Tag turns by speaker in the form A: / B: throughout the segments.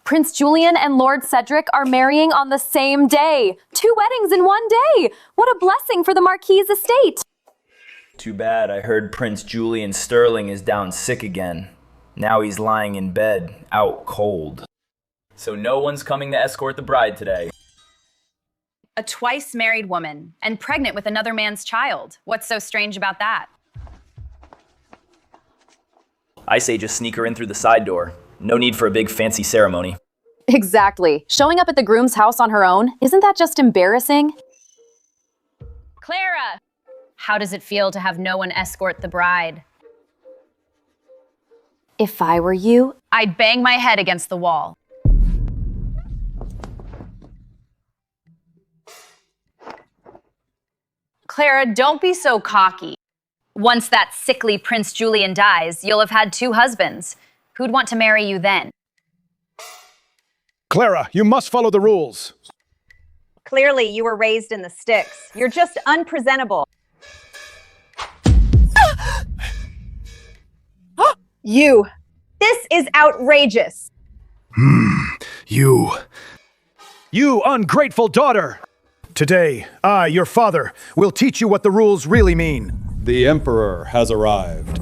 A: Prince Julian and Lord Cedric are marrying on the same day. 2 weddings in one day. What a blessing for the Marquis's estate.
B: Too bad. I heard Prince Julian Sterling is down sick again. Now he's lying in bed, out cold. So no one's coming to escort the bride today.
C: A twice-married woman and pregnant with another man's child. What's so strange about that?
B: I say just sneak her in through the side door. No need for a big fancy ceremony.
A: Exactly. Showing up at the groom's house on her own, isn't that just embarrassing?
C: Clara! How does it feel to have no one escort the bride?
A: If I were you,
C: I'd bang my head against the wall. Clara, don't be so cocky. Once that sickly Prince Julian dies, you'll have had 2 husbands. Who'd want to marry you then?
D: Clara, you must follow the rules.
E: Clearly, you were raised in the sticks. You're just unpresentable. You. This is outrageous.
D: You ungrateful daughter! Today, I, your father, will teach you what the rules really mean.
F: The Emperor has arrived.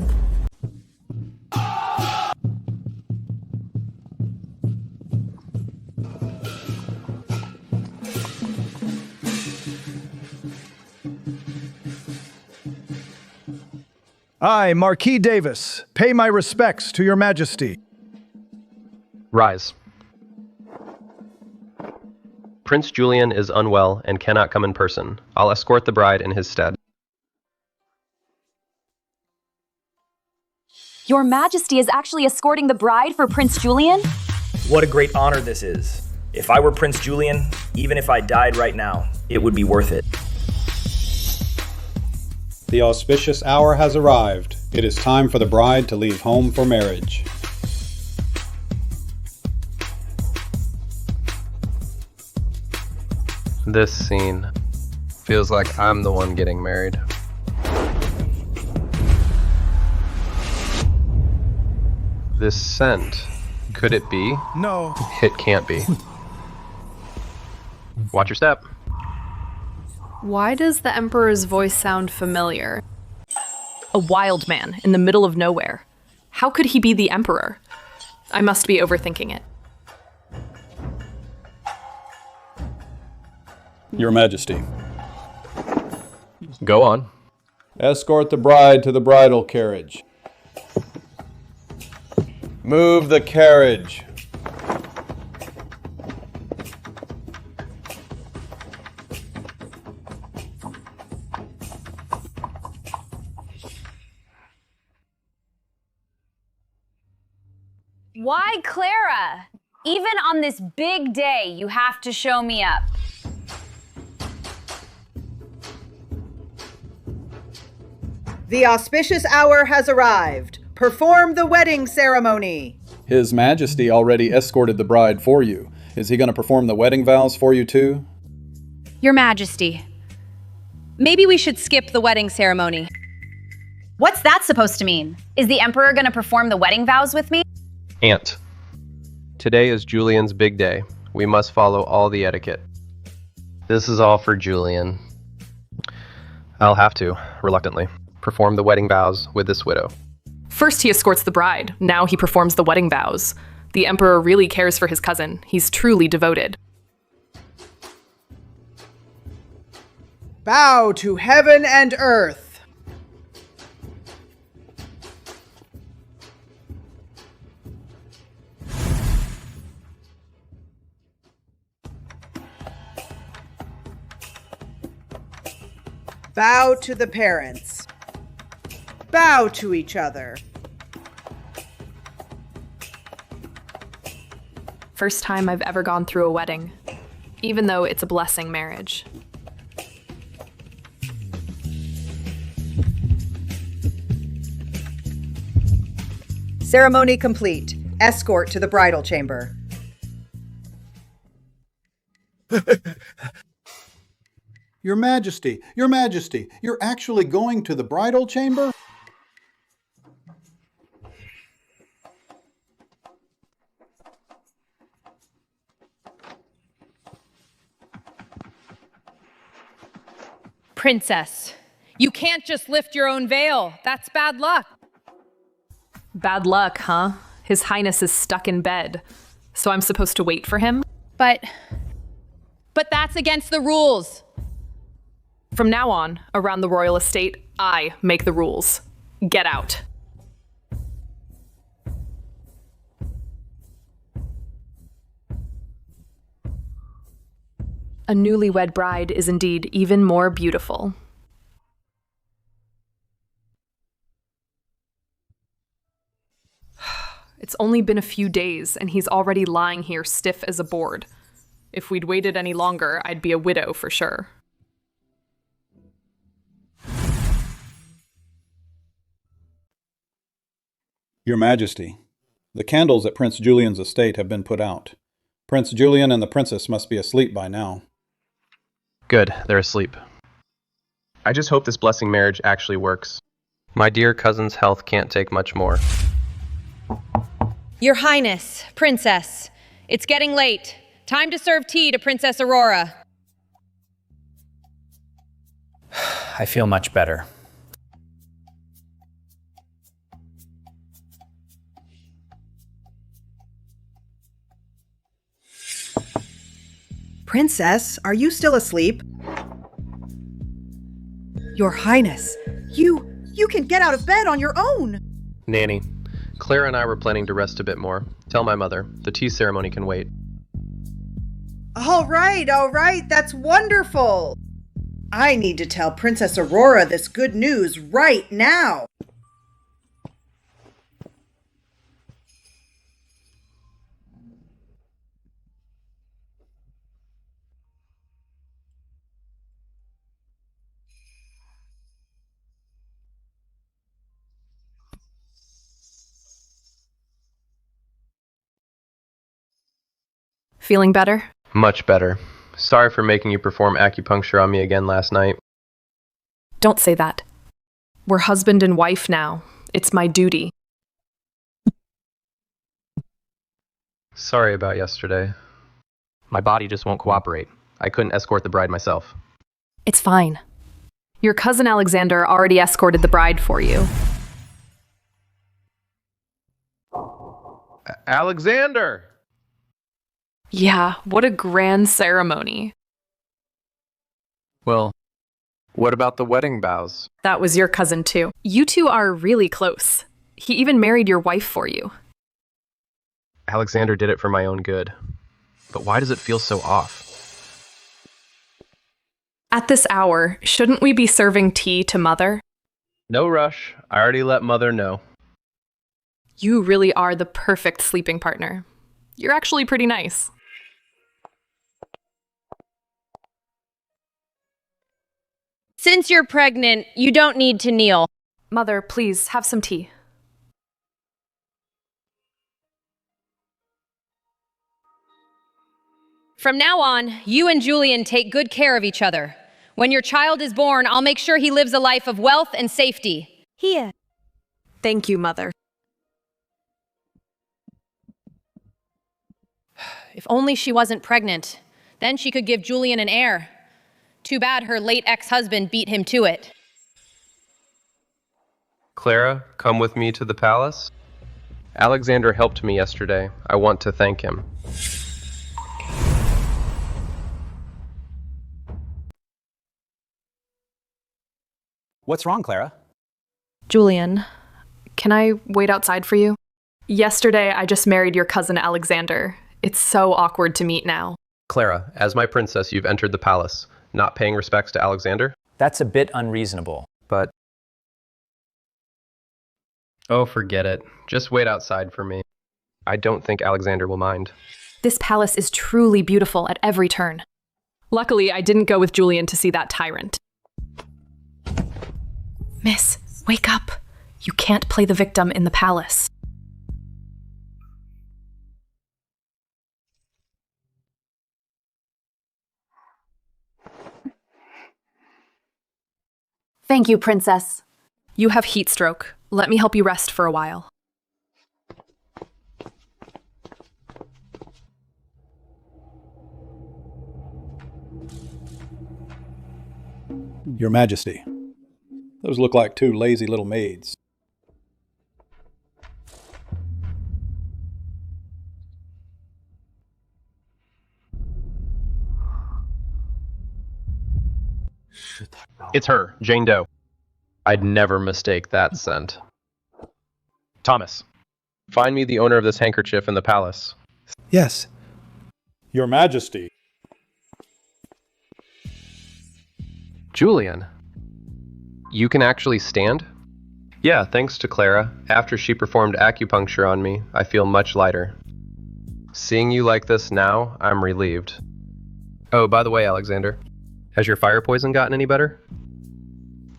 D: I, Marquis Davis, pay my respects to your majesty.
G: Rise. Prince Julian is unwell and cannot come in person. I'll escort the bride in his stead.
A: Your Majesty is actually escorting the bride for Prince Julian?
B: What a great honor this is. If I were Prince Julian, even if I died right now, it would be worth it.
F: The auspicious hour has arrived. It is time for the bride to leave home for marriage.
G: This scene feels like I'm the one getting married. This scent, could it be?
D: No.
G: It can't be. Watch your step.
H: Why does the Emperor's voice sound familiar? A wild man in the middle of nowhere. How could he be the Emperor? I must be overthinking it.
F: Your Majesty.
G: Go on.
F: Escort the bride to the bridal carriage. Move the carriage.
C: Why, Clara? Even on this big day, you have to show me up.
I: The auspicious hour has arrived. Perform the wedding ceremony.
F: His Majesty already escorted the bride for you. Is he going to perform the wedding vows for you too?
J: Your Majesty, maybe we should skip the wedding ceremony.
C: What's that supposed to mean? Is the Emperor going to perform the wedding vows with me?
G: Aunt. Today is Julian's big day. We must follow all the etiquette. This is all for Julian. I'll have to, reluctantly, perform the wedding vows with this widow.
H: First he escorts the bride, now he performs the wedding vows. The Emperor really cares for his cousin. He's truly devoted.
I: Bow to heaven and earth. Bow to the parents. Bow to each other.
H: First time I've ever gone through a wedding, even though it's a blessing marriage.
I: Ceremony complete. Escort to the bridal chamber.
F: Your Majesty, you're actually going to the bridal chamber?
J: princess. You can't just lift your own veil. That's bad luck.
H: Bad luck, huh? His Highness is stuck in bed. So I'm supposed to wait for him?
J: But that's against the rules.
H: From now on, around the royal estate, I make the rules. Get out. A newlywed bride is indeed even more beautiful. It's only been a few days, and he's already lying here stiff as a board. If we'd waited any longer, I'd be a widow for sure.
F: Your Majesty, the candles at Prince Julian's estate have been put out. Prince Julian and the princess must be asleep by now.
G: Good, they're asleep. I just hope this blessing marriage actually works. My dear cousin's health can't take much more.
J: Your Highness, Princess, it's getting late. Time to serve tea to Princess Aurora.
B: I feel much better.
I: Princess, are you still asleep? Your Highness, you can get out of bed on your own.
G: Nanny, Clara and I were planning to rest a bit more. Tell my mother, the tea ceremony can wait.
I: All right, that's wonderful. I need to tell Princess Aurora this good news right now.
H: Feeling better?
G: Much better. Sorry for making you perform acupuncture on me again last night.
H: Don't say that. We're husband and wife now. It's my duty.
G: Sorry about yesterday. My body just won't cooperate. I couldn't escort the bride myself.
H: It's fine. Your cousin Alexander already escorted the bride for you.
G: Alexander!
H: Yeah, what a grand ceremony.
G: Well, what about the wedding vows?
H: That was your cousin too. You two are really close. He even married your wife for you.
G: Alexander did it for my own good. But why does it feel so off?
H: At this hour, shouldn't we be serving tea to Mother?
G: No rush. I already let Mother know.
H: You really are the perfect sleeping partner. You're actually pretty nice.
J: Since you're pregnant, you don't need to kneel.
H: Mother, please, have some tea.
J: From now on, you and Julian take good care of each other. When your child is born, I'll make sure he lives a life of wealth and safety.
H: Here. Thank you, Mother.
J: If only she wasn't pregnant. Then she could give Julian an heir. Too bad her late ex-husband beat him to it.
G: Clara, come with me to the palace. Alexander helped me yesterday. I want to thank him.
B: What's wrong, Clara?
H: Julian, can I wait outside for you? Yesterday, I just married your cousin Alexander. It's so awkward to meet now.
G: Clara, as my princess, you've entered the palace. Not paying respects to Alexander?
B: That's a bit unreasonable.
G: But... Oh, forget it. Just wait outside for me. I don't think Alexander will mind.
H: This palace is truly beautiful at every turn. Luckily, I didn't go with Julian to see that tyrant. Miss, wake up. You can't play the victim in the palace.
A: Thank you, Princess.
H: You have heat stroke. Let me help you rest for a while.
F: Your Majesty, those look like two lazy little maids.
G: It's her, Jane Doe. I'd never mistake that scent. Thomas, find me the owner of this handkerchief in the palace.
D: Yes.
F: Your Majesty.
G: Julian, you can actually stand? Yeah, thanks to Clara. After she performed acupuncture on me, I feel much lighter. Seeing you like this now, I'm relieved. Oh, by the way, Alexander, has your fire poison gotten any better?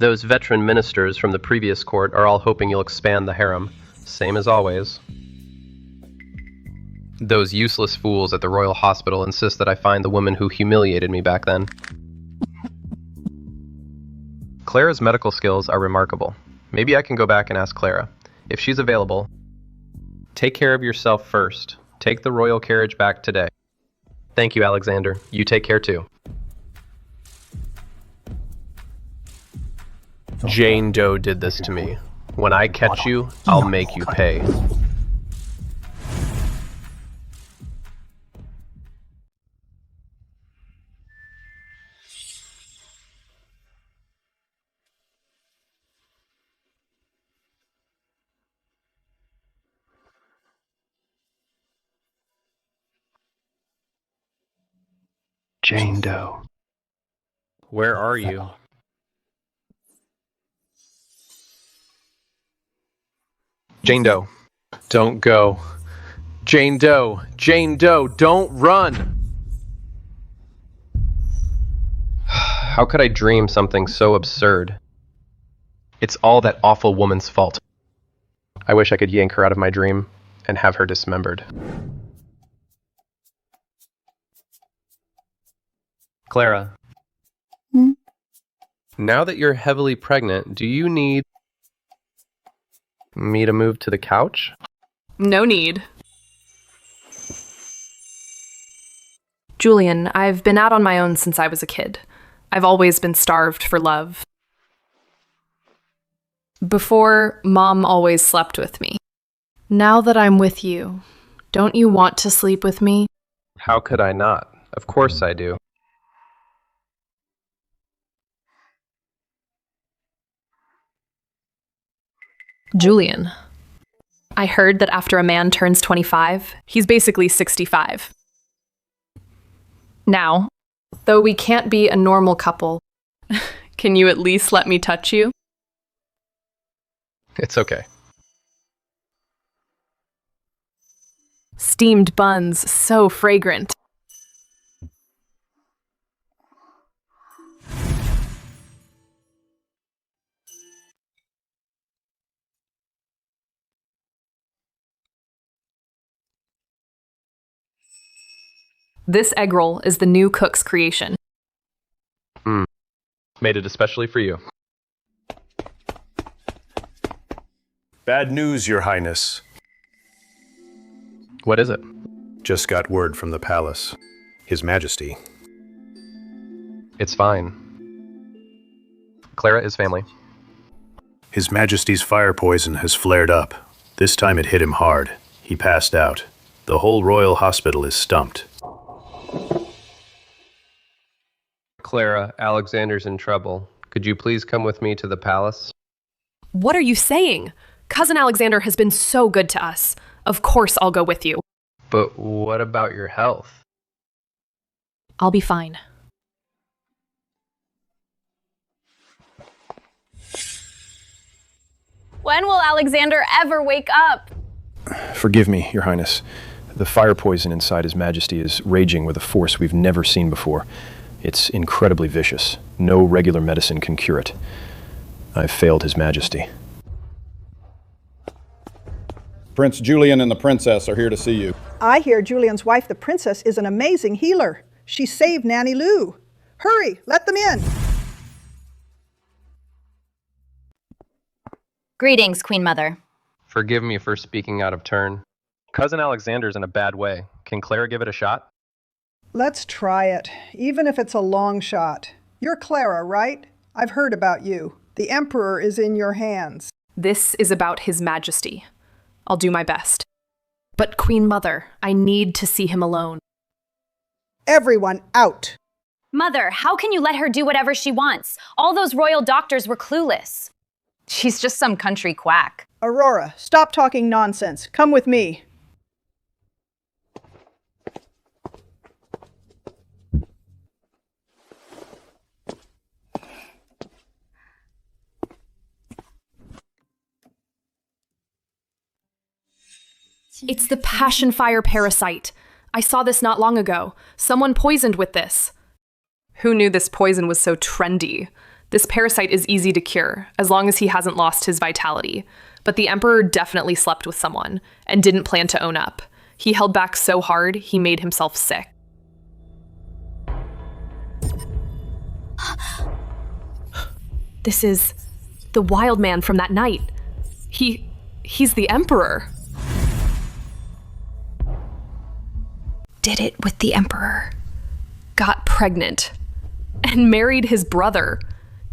G: Those veteran ministers from the previous court are all hoping you'll expand the harem, same as always. Those useless fools at the Royal Hospital insist that I find the woman who humiliated me back then. Clara's medical skills are remarkable. Maybe I can go back and ask Clara. If she's available, take care of yourself first. Take the royal carriage back today. Thank you, Alexander. You take care too. Jane Doe did this to me. When I catch you, I'll make you pay. Jane Doe. Where are you? Jane Doe. Don't go. Jane Doe. Jane Doe, don't run! How could I dream something so absurd? It's all that awful woman's fault. I wish I could yank her out of my dream and have her dismembered. Clara. Now that you're heavily pregnant, do you need me to move to the couch?
H: No need. Julian, I've been out on my own since I was a kid. I've always been starved for love. Before, Mom always slept with me. Now that I'm with you, don't you want to sleep with me?
G: How could I not? Of course I do.
H: Julian, I heard that after a man turns 25, he's basically 65. Now, though we can't be a normal couple, can you at least let me touch you?
G: It's okay.
H: Steamed buns, so fragrant. This egg roll is the new cook's creation.
G: Made it especially for you.
D: Bad news, Your Highness.
G: What is it?
D: Just got word from the palace. His Majesty.
G: It's fine. Clara is family.
D: His Majesty's fire poison has flared up. This time it hit him hard. He passed out. The whole royal hospital is stumped.
G: Clara, Alexander's in trouble. Could you please come with me to the palace?
H: What are you saying? Cousin Alexander has been so good to us. Of course I'll go with you.
G: But what about your health?
H: I'll be fine.
A: When will Alexander ever wake up?
K: Forgive me, Your Highness. The fire poison inside His Majesty is raging with a force we've never seen before. It's incredibly vicious. No regular medicine can cure it. I've failed His Majesty.
F: Prince Julian and the princess are here to see you.
I: I hear Julian's wife, the princess, is an amazing healer. She saved Nanny Lou. Hurry, let them in.
C: Greetings, Queen Mother.
G: Forgive me for speaking out of turn. Cousin Alexander's in a bad way. Can Clara give it a shot?
I: Let's try it, even if it's a long shot. You're Clara, right? I've heard about you. The Emperor is in your hands.
H: This is about His Majesty. I'll do my best. But Queen Mother, I need to see him alone.
I: Everyone out!
C: Mother, how can you let her do whatever she wants? All those royal doctors were clueless. She's just some country quack.
I: Aurora, stop talking nonsense. Come with me.
H: It's the passion fire parasite. I saw this not long ago. Someone poisoned with this. Who knew this poison was so trendy? This parasite is easy to cure, as long as he hasn't lost his vitality. But the Emperor definitely slept with someone, and didn't plan to own up. He held back so hard, he made himself sick. This is the wild man from that night. He's the Emperor. Did it with the Emperor. Got pregnant. And married his brother.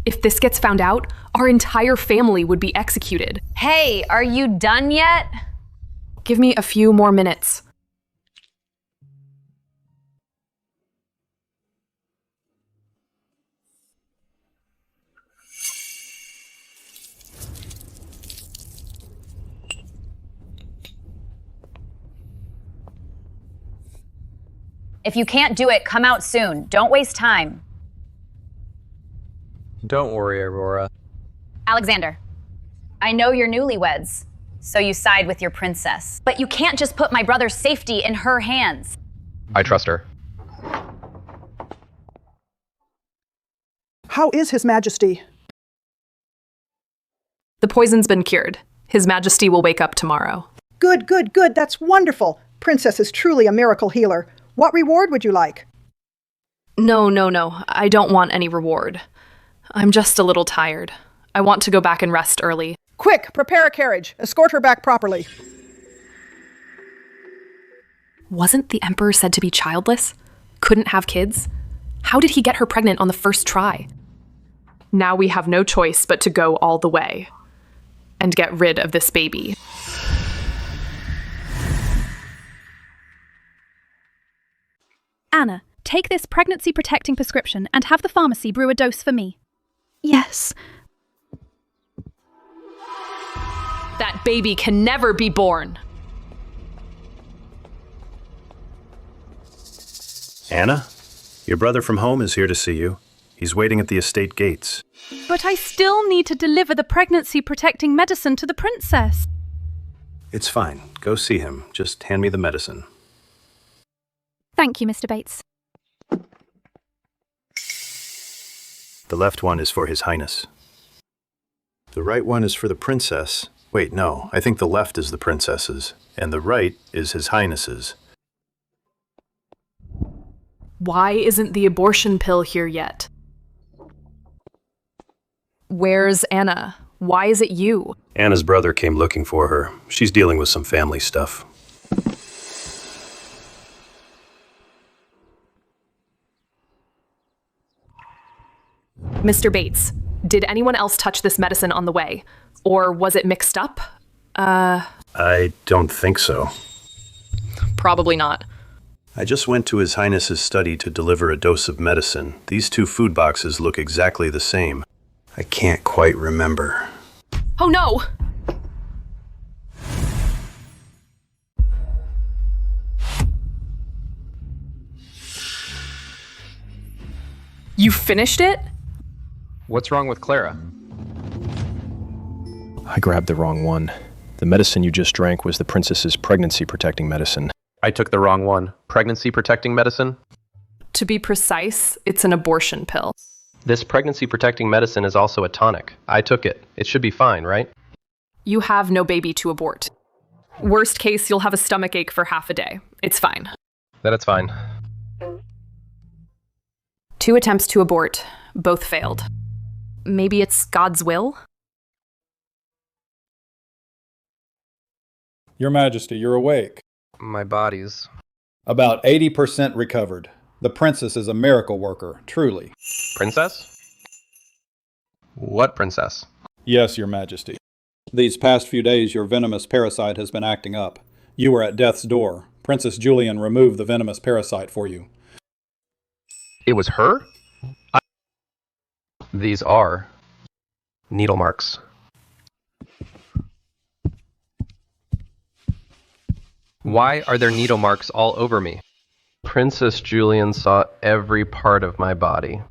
H: If this gets found out, our entire family would be executed.
C: Hey, are you done yet?
H: Give me a few more minutes.
C: If you can't do it, come out soon. Don't waste time.
G: Don't worry, Aurora.
C: Alexander, I know you're newlyweds, so you side with your princess. But you can't just put my brother's safety in her hands.
G: I trust her.
I: How is His Majesty?
H: The poison's been cured. His Majesty will wake up tomorrow.
I: Good, good, good. That's wonderful. Princess is truly a miracle healer. What reward would you like?
H: No. I don't want any reward. I'm just a little tired. I want to go back and rest early.
I: Quick, prepare a carriage. Escort her back properly.
H: Wasn't the Emperor said to be childless? Couldn't have kids? How did he get her pregnant on the first try? Now we have no choice but to go all the way and get rid of this baby.
L: Anna, take this pregnancy-protecting prescription and have the pharmacy brew a dose for me. Yes.
H: That baby can never be born.
D: Anna, your brother from home is here to see you. He's waiting at the estate gates.
L: But I still need to deliver the pregnancy-protecting medicine to the princess.
D: It's fine. Go see him. Just hand me the medicine.
L: Thank you, Mr. Bates.
D: The left one is for His Highness. The right one is for the princess. Wait, no, I think the left is the princess's, and the right is His Highness's.
H: Why isn't the abortion pill here yet? Where's Anna? Why is it you?
D: Anna's brother came looking for her. She's dealing with some family stuff.
H: Mr. Bates, did anyone else touch this medicine on the way? Or was it mixed up?
D: I don't think so.
H: Probably not.
D: I just went to His Highness's study to deliver a dose of medicine. These two food boxes look exactly the same. I can't quite remember.
H: Oh no! You finished it?
G: What's wrong with Clara?
K: I grabbed the wrong one. The medicine you just drank was the princess's pregnancy-protecting medicine.
G: I took the wrong one. Pregnancy-protecting medicine?
H: To be precise, it's an abortion pill.
G: This pregnancy-protecting medicine is also a tonic. I took it. It should be fine, right?
H: You have no baby to abort. Worst case, you'll have a stomachache for half a day. It's fine.
G: That's fine.
H: 2 attempts to abort. Both failed. Maybe it's God's will?
F: Your Majesty, you're awake.
G: My body's...
F: About 80% recovered. The princess is a miracle worker, truly.
G: Princess? What princess?
F: Yes, Your Majesty. These past few days, your venomous parasite has been acting up. You were at death's door. Princess Julian removed the venomous parasite for you.
G: It was her? These are needle marks. Why are there needle marks all over me? Princess Julian saw every part of my body.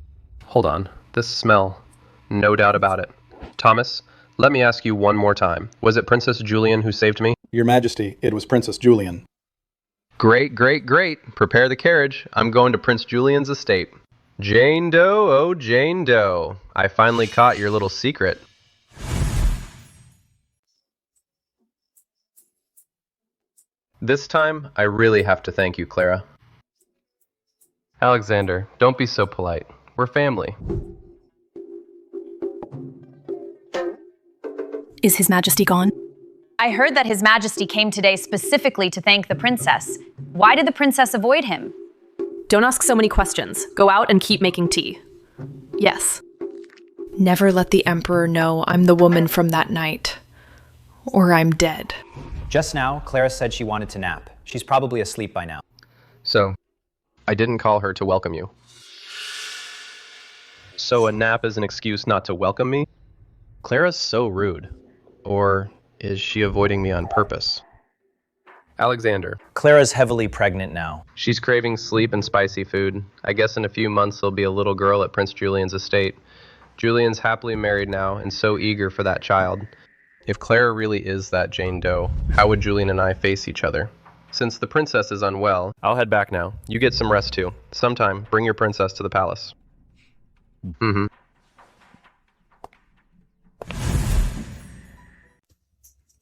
G: Hold on, this smell. No doubt about it. Thomas, let me ask you one more time. Was it Princess Julian who saved me?
F: Your Majesty, it was Princess Julian.
G: Great, great, great. Prepare the carriage. I'm going to Prince Julian's estate. Jane Doe, oh Jane Doe. I finally caught your little secret. This time, I really have to thank you, Clara. Alexander, don't be so polite. We're family.
L: Is His Majesty gone?
C: I heard that His Majesty came today specifically to thank the princess. Why did the princess avoid him?
H: Don't ask so many questions. Go out and keep making tea. Yes.
M: Never let the Emperor know I'm the woman from that night. Or I'm dead.
N: Just now, Clara said she wanted to nap. She's probably asleep by now.
G: So, I didn't call her to welcome you. So a nap is an excuse not to welcome me? Clara's so rude. Or is she avoiding me on purpose? Alexander.
N: Clara's heavily pregnant now.
G: She's craving sleep and spicy food. I guess in a few months there'll be a little girl at Prince Julian's estate. Julian's happily married now and so eager for that child. If Clara really is that Jane Doe, how would Julian and I face each other? Since the princess is unwell, I'll head back now. You get some rest too. Sometime, bring your princess to the palace. Mm-hmm.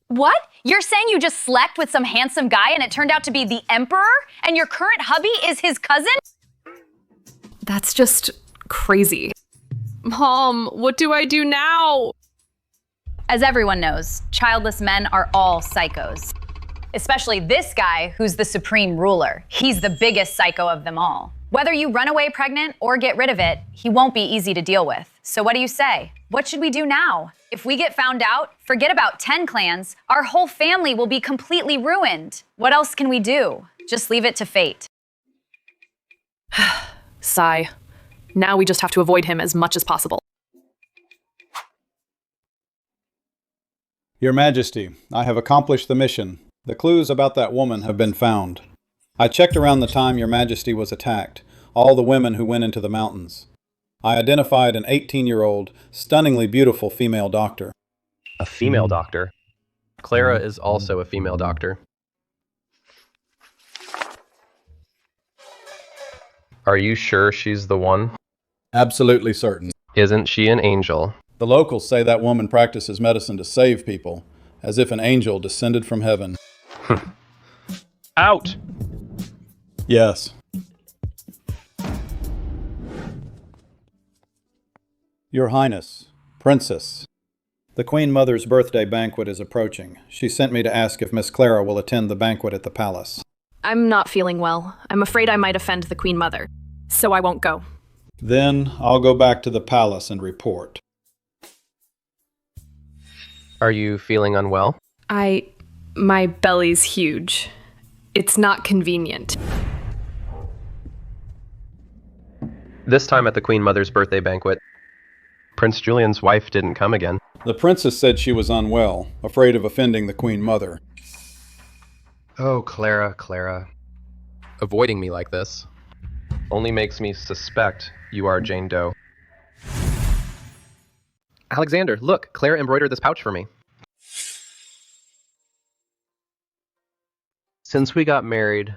C: What? You're saying you just slept with some handsome guy and it turned out to be the Emperor? And your current hubby is his cousin?
H: That's just crazy. Mom, what do I do now?
C: As everyone knows, childless men are all psychos. Especially this guy, who's the supreme ruler. He's the biggest psycho of them all. Whether you run away pregnant or get rid of it, he won't be easy to deal with. So what do you say? What should we do now? If we get found out, forget about 10 clans. Our whole family will be completely ruined. What else can we do? Just leave it to fate.
H: Sigh. Now we just have to avoid him as much as possible.
F: Your Majesty, I have accomplished the mission. The clues about that woman have been found. I checked around the time Your Majesty was attacked, all the women who went into the mountains. I identified an 18-year-old, stunningly beautiful female doctor.
G: A female doctor? Clara is also a female doctor. Are you sure she's the one?
F: Absolutely certain.
G: Isn't she an angel?
F: The locals say that woman practices medicine to save people, as if an angel descended from heaven.
G: Out!
F: Yes. Your Highness, Princess, the Queen Mother's birthday banquet is approaching. She sent me to ask if Miss Clara will attend the banquet at the palace.
H: I'm not feeling well. I'm afraid I might offend the Queen Mother, so I won't go.
F: Then I'll go back to the palace and report.
G: Are you feeling unwell?
H: My belly's huge. It's not convenient.
G: This time at the Queen Mother's birthday banquet, Prince Julian's wife didn't come again.
F: The princess said she was unwell, afraid of offending the Queen Mother.
G: Oh, Clara. Avoiding me like this only makes me suspect you are Jane Doe. Alexander, look, Clara embroidered this pouch for me. Since we got married,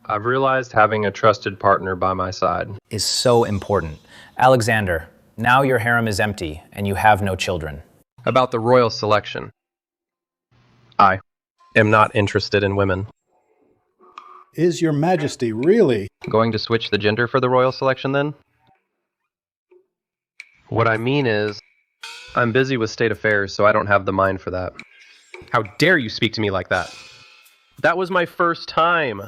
G: I've realized having a trusted partner by my side
N: is so important. Alexander, now your harem is empty and you have no children.
G: About the royal selection. I am not interested in women.
F: Is Your Majesty really
G: going to switch the gender for the royal selection then? What I mean is, I'm busy with state affairs, so I don't have the mind for that. How dare you speak to me like that? That was my first time.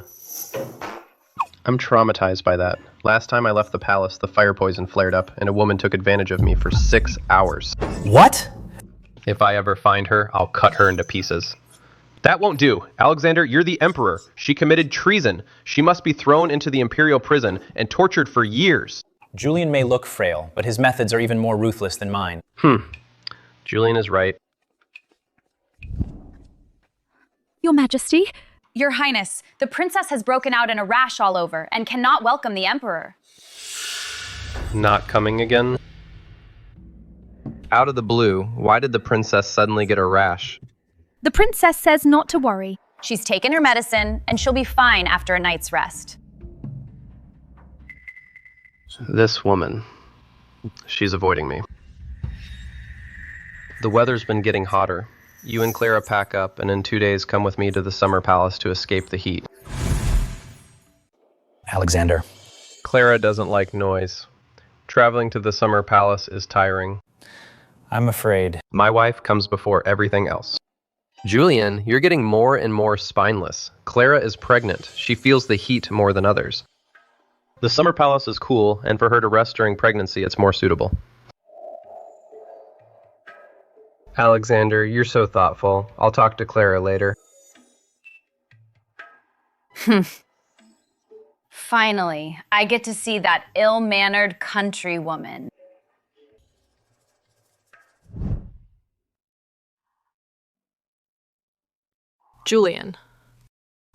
G: I'm traumatized by that. Last time I left the palace, the fire poison flared up, and a woman took advantage of me for 6 hours.
N: What?
G: If I ever find her, I'll cut her into pieces. That won't do. Alexander, you're the emperor. She committed treason. She must be thrown into the imperial prison and tortured for years.
N: Julian may look frail, but his methods are even more ruthless than mine.
G: Julian is right.
L: Your Majesty?
C: Your Highness, the princess has broken out in a rash all over and cannot welcome the emperor.
G: Not coming again? Out of the blue, why did the princess suddenly get a rash?
L: The princess says not to worry.
C: She's taken her medicine and she'll be fine after a night's rest.
G: This woman. She's avoiding me. The weather's been getting hotter. You and Clara pack up, and in 2 days come with me to the summer palace to escape the heat.
N: Alexander.
G: Clara doesn't like noise. Traveling to the summer palace is tiring.
N: I'm afraid.
G: My wife comes before everything else. Julian, you're getting more and more spineless. Clara is pregnant. She feels the heat more than others. The summer palace is cool, and for her to rest during pregnancy, it's more suitable. Alexander, you're so thoughtful. I'll talk to Clara later.
C: Finally, I get to see that ill-mannered country woman.
H: Julian.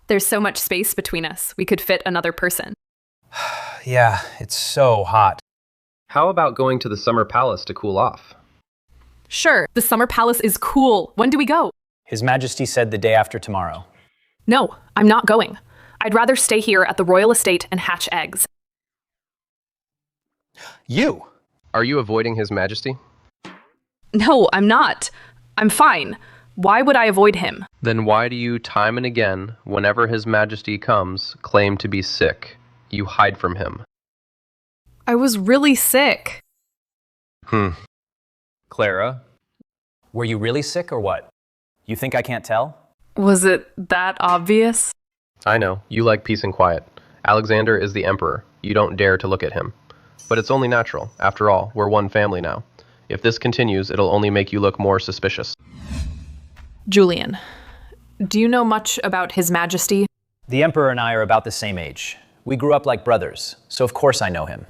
H: There's so much space between us. We could fit another person.
N: Yeah, it's so hot.
G: How about going to the summer palace to cool off?
H: Sure, the summer palace is cool. When do we go?
N: His Majesty said the day after tomorrow.
H: No, I'm not going. I'd rather stay here at the royal estate and hatch eggs.
N: You!
G: Are you avoiding His Majesty?
H: No, I'm not. I'm fine. Why would I avoid him?
G: Then why do you, time and again, whenever His Majesty comes, claim to be sick? You hide from him.
H: I was really sick.
N: Clara? Were you really sick or what? You think I can't tell?
H: Was it that obvious?
G: I know. You like peace and quiet. Alexander is the emperor. You don't dare to look at him. But it's only natural. After all, we're one family now. If this continues, it'll only make you look more suspicious.
H: Julian, do you know much about His Majesty?
N: The Emperor and I are about the same age. We grew up like brothers, so of course I know him.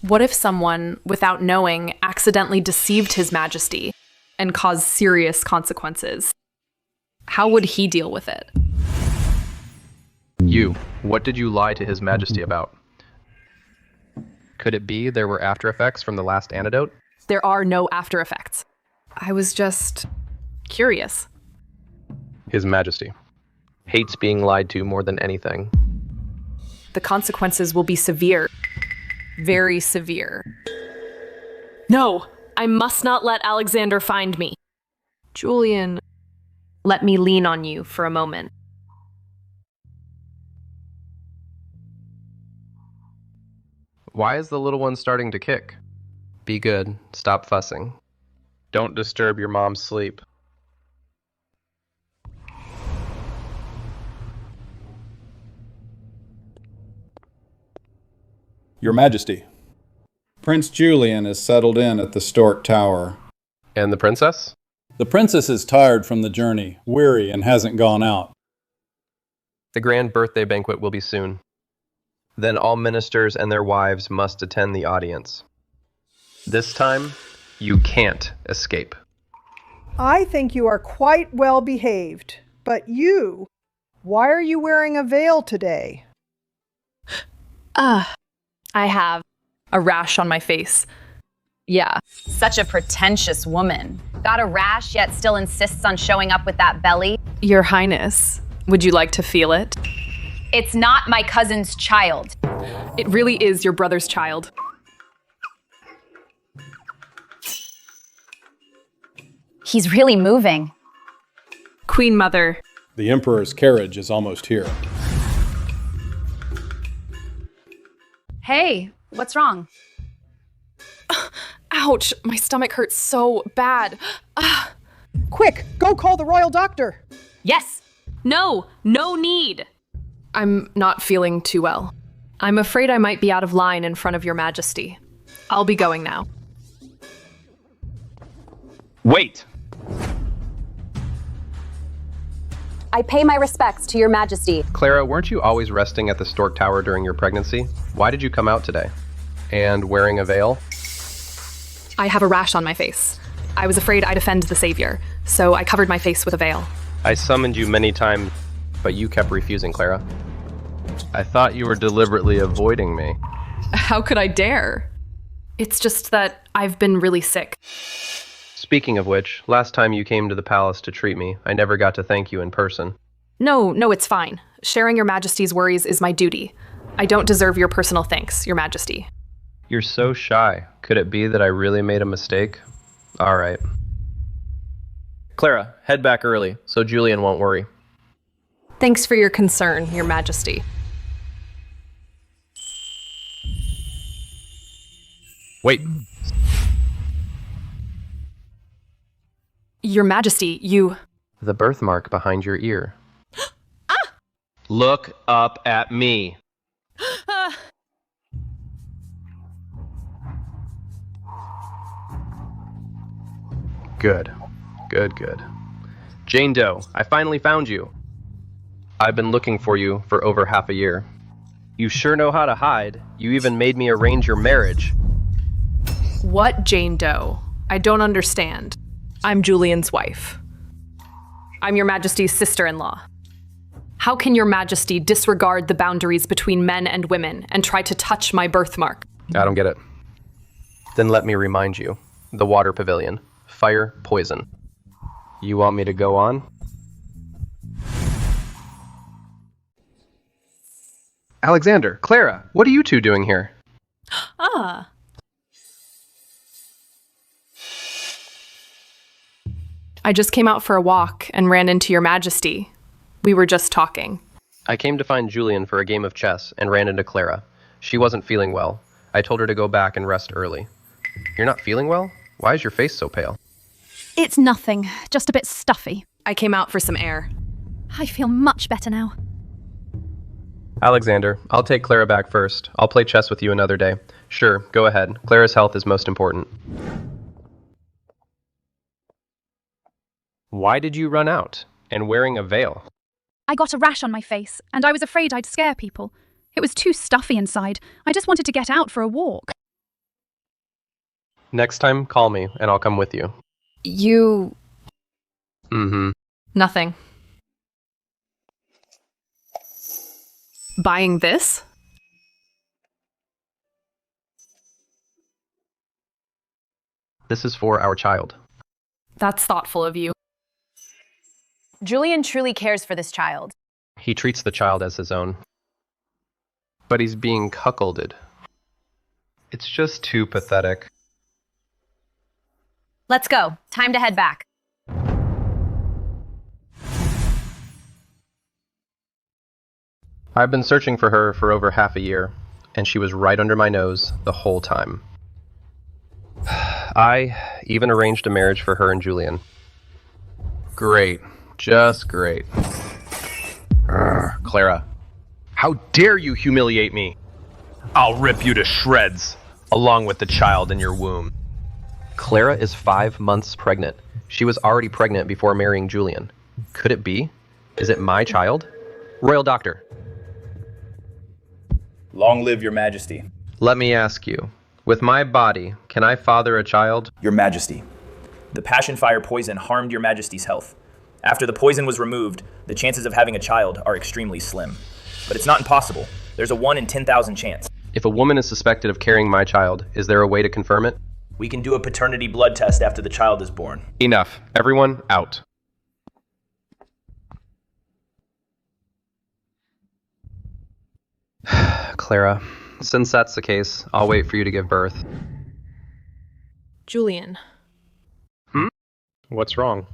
H: What if someone, without knowing, accidentally deceived His Majesty and caused serious consequences? How would he deal with it?
G: You, what did you lie to His Majesty about? Could it be there were after effects from the last antidote?
H: There are no after effects. I was just curious.
G: His Majesty hates being lied to more than anything.
H: The consequences will be severe. Very severe. No, I must not let Alexander find me. Julian, let me lean on you for a moment.
G: Why is the little one starting to kick? Be good. Stop fussing. Don't disturb your mom's sleep.
F: Your Majesty, Prince Julian is settled in at the Stork Tower.
G: And the princess?
F: The princess is tired from the journey, weary, and hasn't gone out.
G: The grand birthday banquet will be soon. Then all ministers and their wives must attend the audience. This time, you can't escape.
I: I think you are quite well behaved. But you, why are you wearing a veil today?
H: I have a rash on my face. Yeah.
C: Such a pretentious woman. Got a rash, yet still insists on showing up with that belly.
H: Your Highness, would you like to feel it?
C: It's not my cousin's child.
H: It really is your brother's child.
C: He's really moving.
H: Queen Mother.
F: The Emperor's carriage is almost here.
C: Hey, what's wrong?
H: Ouch, my stomach hurts so bad.
I: Quick, go call the royal doctor.
H: Yes. No need. I'm not feeling too well. I'm afraid I might be out of line in front of your majesty. I'll be going now.
K: Wait!
A: I pay my respects to your majesty.
G: Clara, weren't you always resting at the Stork Tower during your pregnancy? Why did you come out today? And wearing a veil?
H: I have a rash on my face. I was afraid I'd offend the savior, so I covered my face with a veil.
G: I summoned you many times, but you kept refusing, Clara. I thought you were deliberately avoiding me.
H: How could I dare? It's just that I've been really sick.
G: Speaking of which, last time you came to the palace to treat me, I never got to thank you in person.
H: No, it's fine. Sharing your majesty's worries is my duty. I don't deserve your personal thanks, your majesty.
G: You're so shy. Could it be that I really made a mistake? All right. Clara, head back early, so Julian won't worry.
H: Thanks for your concern, your majesty.
K: Wait.
H: Your majesty, you...
G: The birthmark behind your ear. Look up at me. Good. Jane Doe, I finally found you. I've been looking for you for over half a year. You sure know how to hide. You even made me arrange your marriage.
H: What Jane Doe? I don't understand. I'm Julian's wife. I'm your majesty's sister-in-law. How can your majesty disregard the boundaries between men and women and try to touch my birthmark?
G: I don't get it. Then let me remind you. The water pavilion. Fire, poison. You want me to go on? Alexander, Clara, what are you two doing here?
H: Ah. I just came out for a walk and ran into your majesty. We were just talking.
G: I came to find Julian for a game of chess and ran into Clara. She wasn't feeling well. I told her to go back and rest early. You're not feeling well? Why is your face so pale?
L: It's nothing, just a bit stuffy.
H: I came out for some air.
L: I feel much better now.
G: Alexander, I'll take Clara back first. I'll play chess with you another day. Sure, go ahead. Clara's health is most important. Why did you run out? And wearing a veil?
L: I got a rash on my face, and I was afraid I'd scare people. It was too stuffy inside. I just wanted to get out for a walk.
G: Next time, call me, and I'll come with you.
H: You...
G: Mm-hmm.
H: Nothing. Buying this?
G: This is for our child.
H: That's thoughtful of you.
C: Julian truly cares for this child.
G: He treats the child as his own. But he's being cuckolded. It's just too pathetic.
C: Let's go. Time to head back.
G: I've been searching for her for over half a year, and she was right under my nose the whole time. I even arranged a marriage for her and Julian. Great. Just great. Clara, how dare you humiliate me? I'll rip you to shreds, along with the child in your womb. Clara is 5 months pregnant. She was already pregnant before marrying Julian. Could it be? Is it my child? Royal Doctor.
B: Long live your majesty.
G: Let me ask you, with my body, can I father a child?
B: Your majesty. The passion fire poison harmed your majesty's health. After the poison was removed, the chances of having a child are extremely slim. But it's not impossible. There's a 1 in 10,000 chance.
G: If a woman is suspected of carrying my child, is there a way to confirm it?
B: We can do a paternity blood test after the child is born.
G: Enough. Everyone, out. Clara, since that's the case, I'll wait for you to give birth.
H: Julian.
G: What's wrong?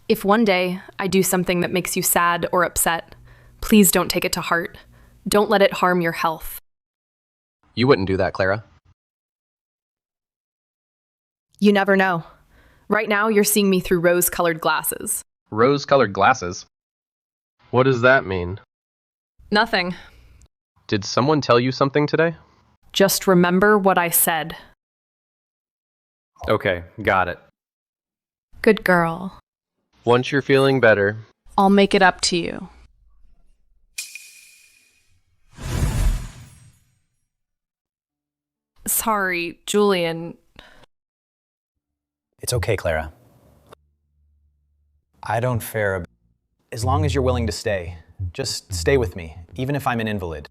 H: If one day I do something that makes you sad or upset, please don't take it to heart. Don't let it harm your health.
G: You wouldn't do that, Clara.
H: You never know. Right now, you're seeing me through rose-colored glasses.
G: Rose-colored glasses? What does that mean?
H: Nothing.
G: Did someone tell you something today?
H: Just remember what I said.
G: Okay, got it.
M: Good girl.
G: Once you're feeling better,
H: I'll make it up to you. Sorry, Julian.
N: It's okay, Clara. I don't fare. As long as you're willing to stay, just stay with me, even if I'm an invalid.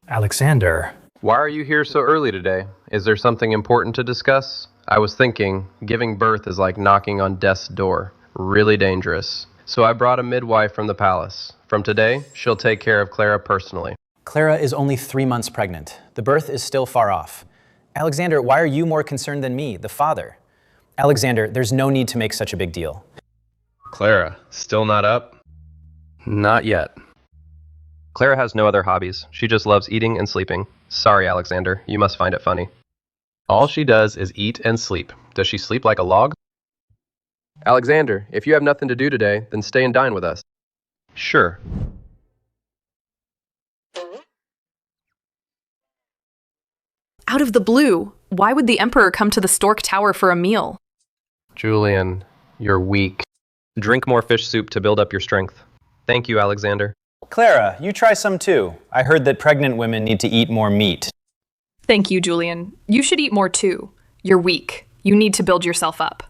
N: Alexander.
G: why are you here so early today? Is there something important to discuss? I was thinking, giving birth is like knocking on death's door. Really dangerous. So I brought a midwife from the palace. From today, she'll take care of Clara personally.
N: Clara is only 3 months pregnant. The birth is still far off. Alexander, why are you more concerned than me, the father? Alexander, there's no need to make such a big deal.
G: Clara, still not up? Not yet. Clara has no other hobbies. She just loves eating and sleeping. Sorry, Alexander, you must find it funny. All she does is eat and sleep. Does she sleep like a log? Alexander, if you have nothing to do today, then stay and dine with us. Sure.
H: Out of the blue, why would the Emperor come to the Stork Tower for a meal?
G: Julian, you're weak. Drink more fish soup to build up your strength. Thank you, Alexander.
N: Clara, you try some too. I heard that pregnant women need to eat more meat.
H: Thank you, Julian. You should eat more too. You're weak. You need to build yourself up.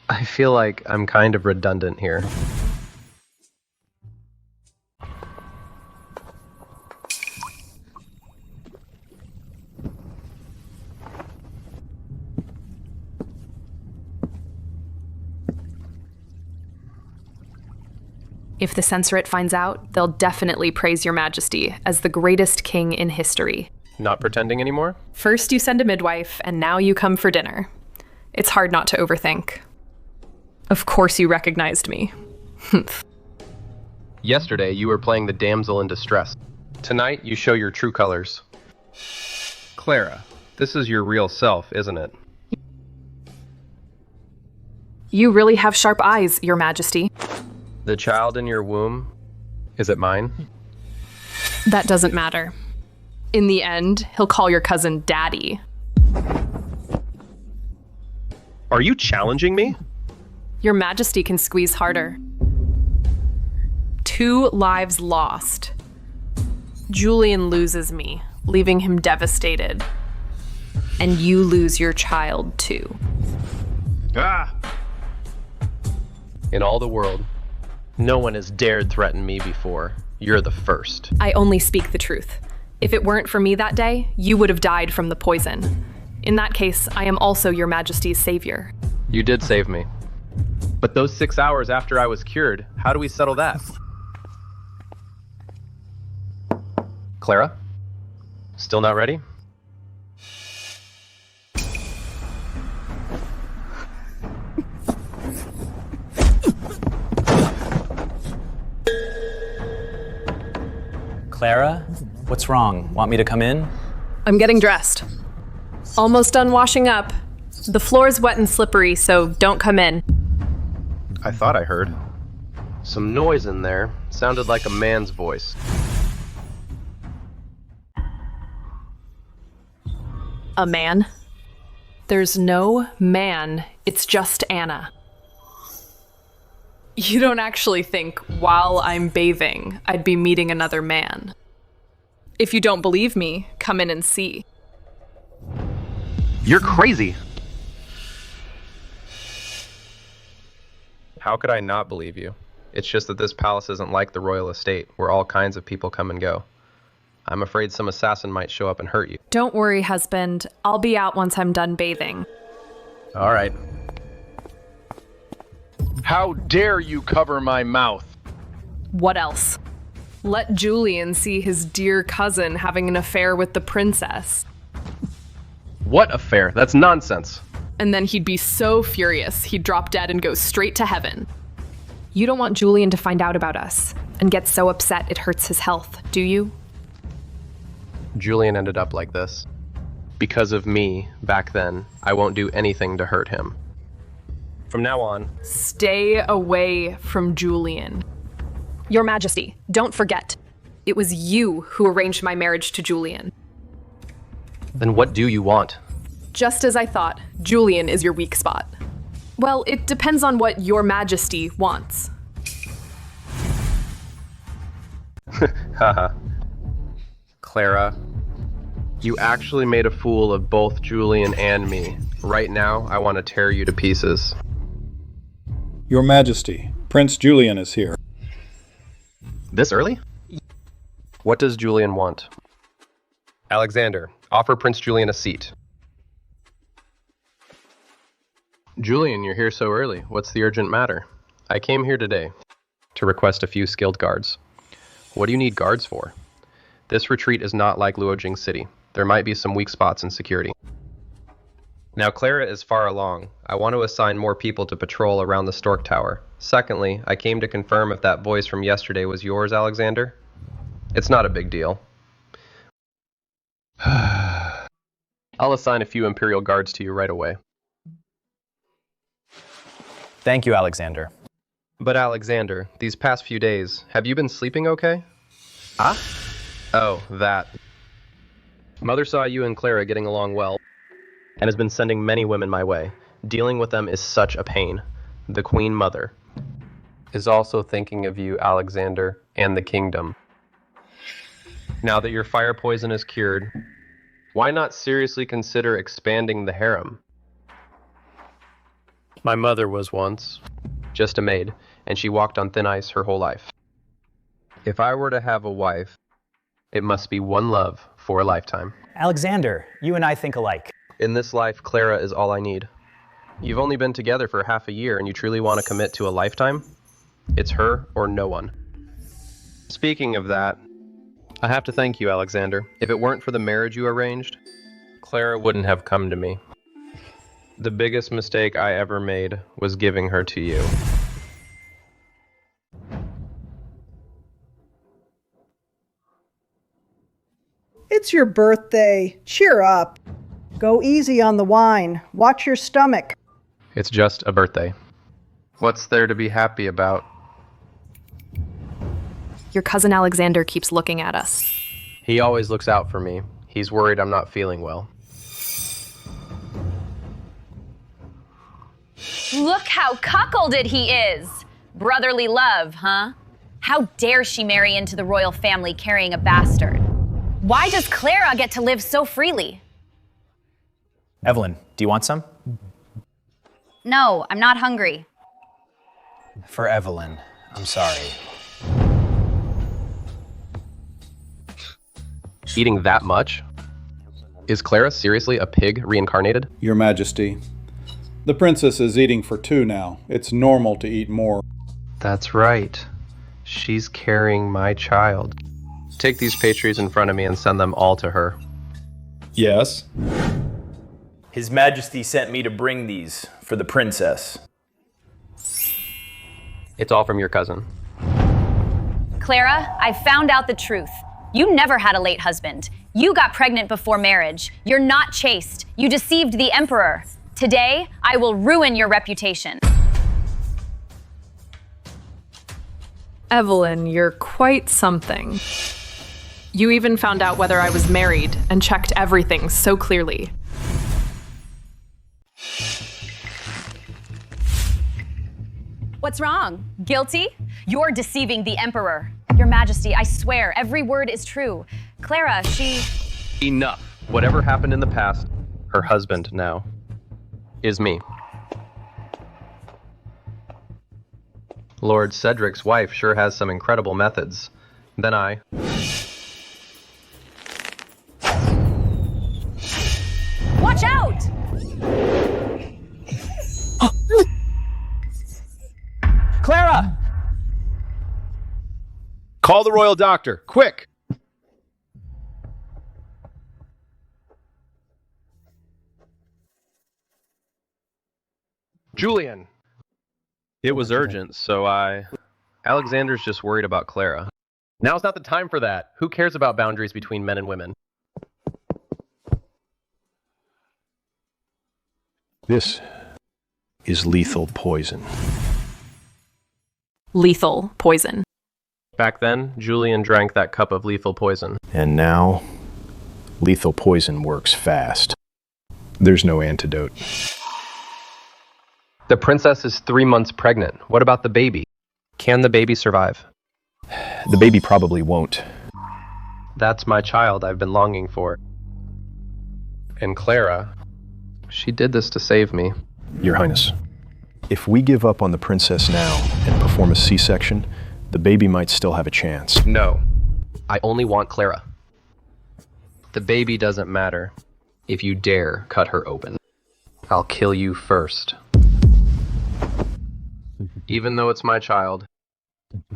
G: I feel like I'm kind of redundant here.
H: If the censorate finds out, they'll definitely praise your majesty as the greatest king in history.
G: Not pretending anymore?
H: First you send a midwife, and now you come for dinner. It's hard not to overthink. Of course you recognized me.
G: Yesterday, you were playing the damsel in distress. Tonight, you show your true colors. Clara, this is your real self, isn't it?
H: You really have sharp eyes, your majesty.
G: The child in your womb, is it mine?
H: That doesn't matter. In the end, he'll call your cousin Daddy.
G: Are you challenging me?
H: Your majesty can squeeze harder. 2 lives lost. Julian loses me, leaving him devastated. And you lose your child too.
G: Ah! In all the world, no one has dared threaten me before. You're the first.
H: I only speak the truth. If it weren't for me that day, you would have died from the poison. In that case, I am also your majesty's savior.
G: You did save me. But those 6 hours after I was cured, how do we settle that? Clara? Still not ready?
N: Clara, what's wrong? Want me to come in?
H: I'm getting dressed. Almost done washing up. The floor's wet and slippery, so don't come in.
G: I thought I heard some noise in there. Sounded like a man's voice.
H: A man? There's no man. It's just Anna. You don't actually think, while I'm bathing, I'd be meeting another man. If you don't believe me, come in and see.
G: You're crazy! How could I not believe you? It's just that this palace isn't like the royal estate, where all kinds of people come and go. I'm afraid some assassin might show up and hurt you.
H: Don't worry, husband. I'll be out once I'm done bathing.
G: All right.
O: How dare you cover my mouth?
H: What else? Let Julian see his dear cousin having an affair with the princess.
G: What affair? That's nonsense.
H: And then he'd be so furious, he'd drop dead and go straight to heaven. You don't want Julian to find out about us and get so upset it hurts his health, do you?
G: Julian ended up like this. Because of me, back then, I won't do anything to hurt him. From now on,
H: Stay away from Julian. Your Majesty, don't forget. It was you who arranged my marriage to Julian.
G: then what do you want?
H: Just as I thought, Julian is your weak spot. Well, it depends on what your Majesty wants.
G: Haha. Clara, you actually made a fool of both Julian and me. Right now, I want to tear you to pieces.
F: Your Majesty, Prince Julian is here.
G: This early? What does Julian want? Alexander, offer Prince Julian a seat. Julian, you're here so early. What's the urgent matter? I came here today to request a few skilled guards. What do you need guards for? This retreat is not like Luojing City. There might be some weak spots in security. Now, Clara is far along. I want to assign more people to patrol around the Stork Tower. Secondly, I came to confirm if that voice from yesterday was yours, Alexander. It's not a big deal. I'll assign a few Imperial guards to you right away.
N: Thank you, Alexander.
G: But Alexander, these past few days, have you been sleeping okay? Ah? Oh, that. Mother saw you and Clara getting along well, and has been sending many women my way. Dealing with them is such a pain. The Queen Mother is also thinking of you, Alexander, and the kingdom. Now that your fire poison is cured, why not seriously consider expanding the harem? My mother was once just a maid, and she walked on thin ice her whole life. If I were to have a wife, it must be one love for a lifetime.
N: Alexander, you and I think alike.
G: In this life, Clara is all I need. You've only been together for half a year, and you truly want to commit to a lifetime? It's her or no one. Speaking of that, I have to thank you, Alexander. If it weren't for the marriage you arranged, Clara wouldn't have come to me. The biggest mistake I ever made was giving her to you.
I: It's your birthday. Cheer up. Go easy on the wine. Watch your stomach.
G: It's just a birthday. What's there to be happy about?
H: Your cousin Alexander keeps looking at us.
G: He always looks out for me. He's worried I'm not feeling well.
C: Look how cuckolded he is. Brotherly love, huh? How dare she marry into the royal family carrying a bastard? Why does Clara get to live so freely?
N: Evelyn, do you want some?
C: No, I'm not hungry.
N: For Evelyn, I'm sorry.
G: Eating that much? Is Clara seriously a pig reincarnated?
F: Your Majesty, the princess is eating for two now. It's normal to eat more.
G: That's right. She's carrying my child. Take these pastries in front of me and send them all to her.
F: Yes?
B: His Majesty sent me to bring these for the princess.
G: It's all from your cousin.
C: Clara, I found out the truth. You never had a late husband. You got pregnant before marriage. You're not chaste. You deceived the emperor. Today, I will ruin your reputation.
H: Evelyn, you're quite something. You even found out whether I was married and checked everything so clearly.
C: What's wrong? Guilty? You're deceiving the emperor. Your Majesty, I swear, every word is true. Clara, she...
G: Enough. Whatever happened in the past, her husband now is me. Lord Cedric's wife sure has some incredible methods. Then I...
C: Watch out!
N: Clara!
O: Call the royal doctor, quick!
G: Julian! It was urgent, so Alexander's just worried about Clara. Now's not the time for that. Who cares about boundaries between men and women?
K: This is lethal poison.
H: Lethal poison.
G: Back then, Julian drank that cup of lethal poison.
K: And now, lethal poison works fast. There's no antidote.
G: The princess is 3 months pregnant. What about the baby? Can the baby survive?
K: The baby probably won't.
G: That's my child I've been longing for. And Clara, she did this to save me.
K: Your Highness, if we give up on the princess now and perform a C-section, the baby might still have a chance.
G: No, I only want Clara. The baby doesn't matter if you dare cut her open. I'll kill you first. Even though it's my child,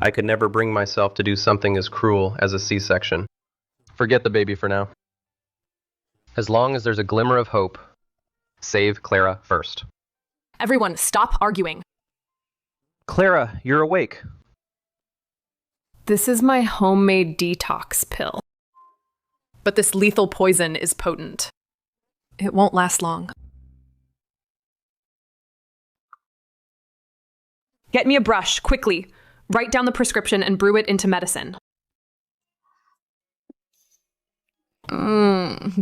G: I could never bring myself to do something as cruel as a C-section. Forget the baby for now. As long as there's a glimmer of hope, save Clara first.
H: Everyone, stop arguing.
G: Clara, you're awake.
H: This is my homemade detox pill. But this lethal poison is potent. It won't last long. Get me a brush, quickly. Write down the prescription and brew it into medicine.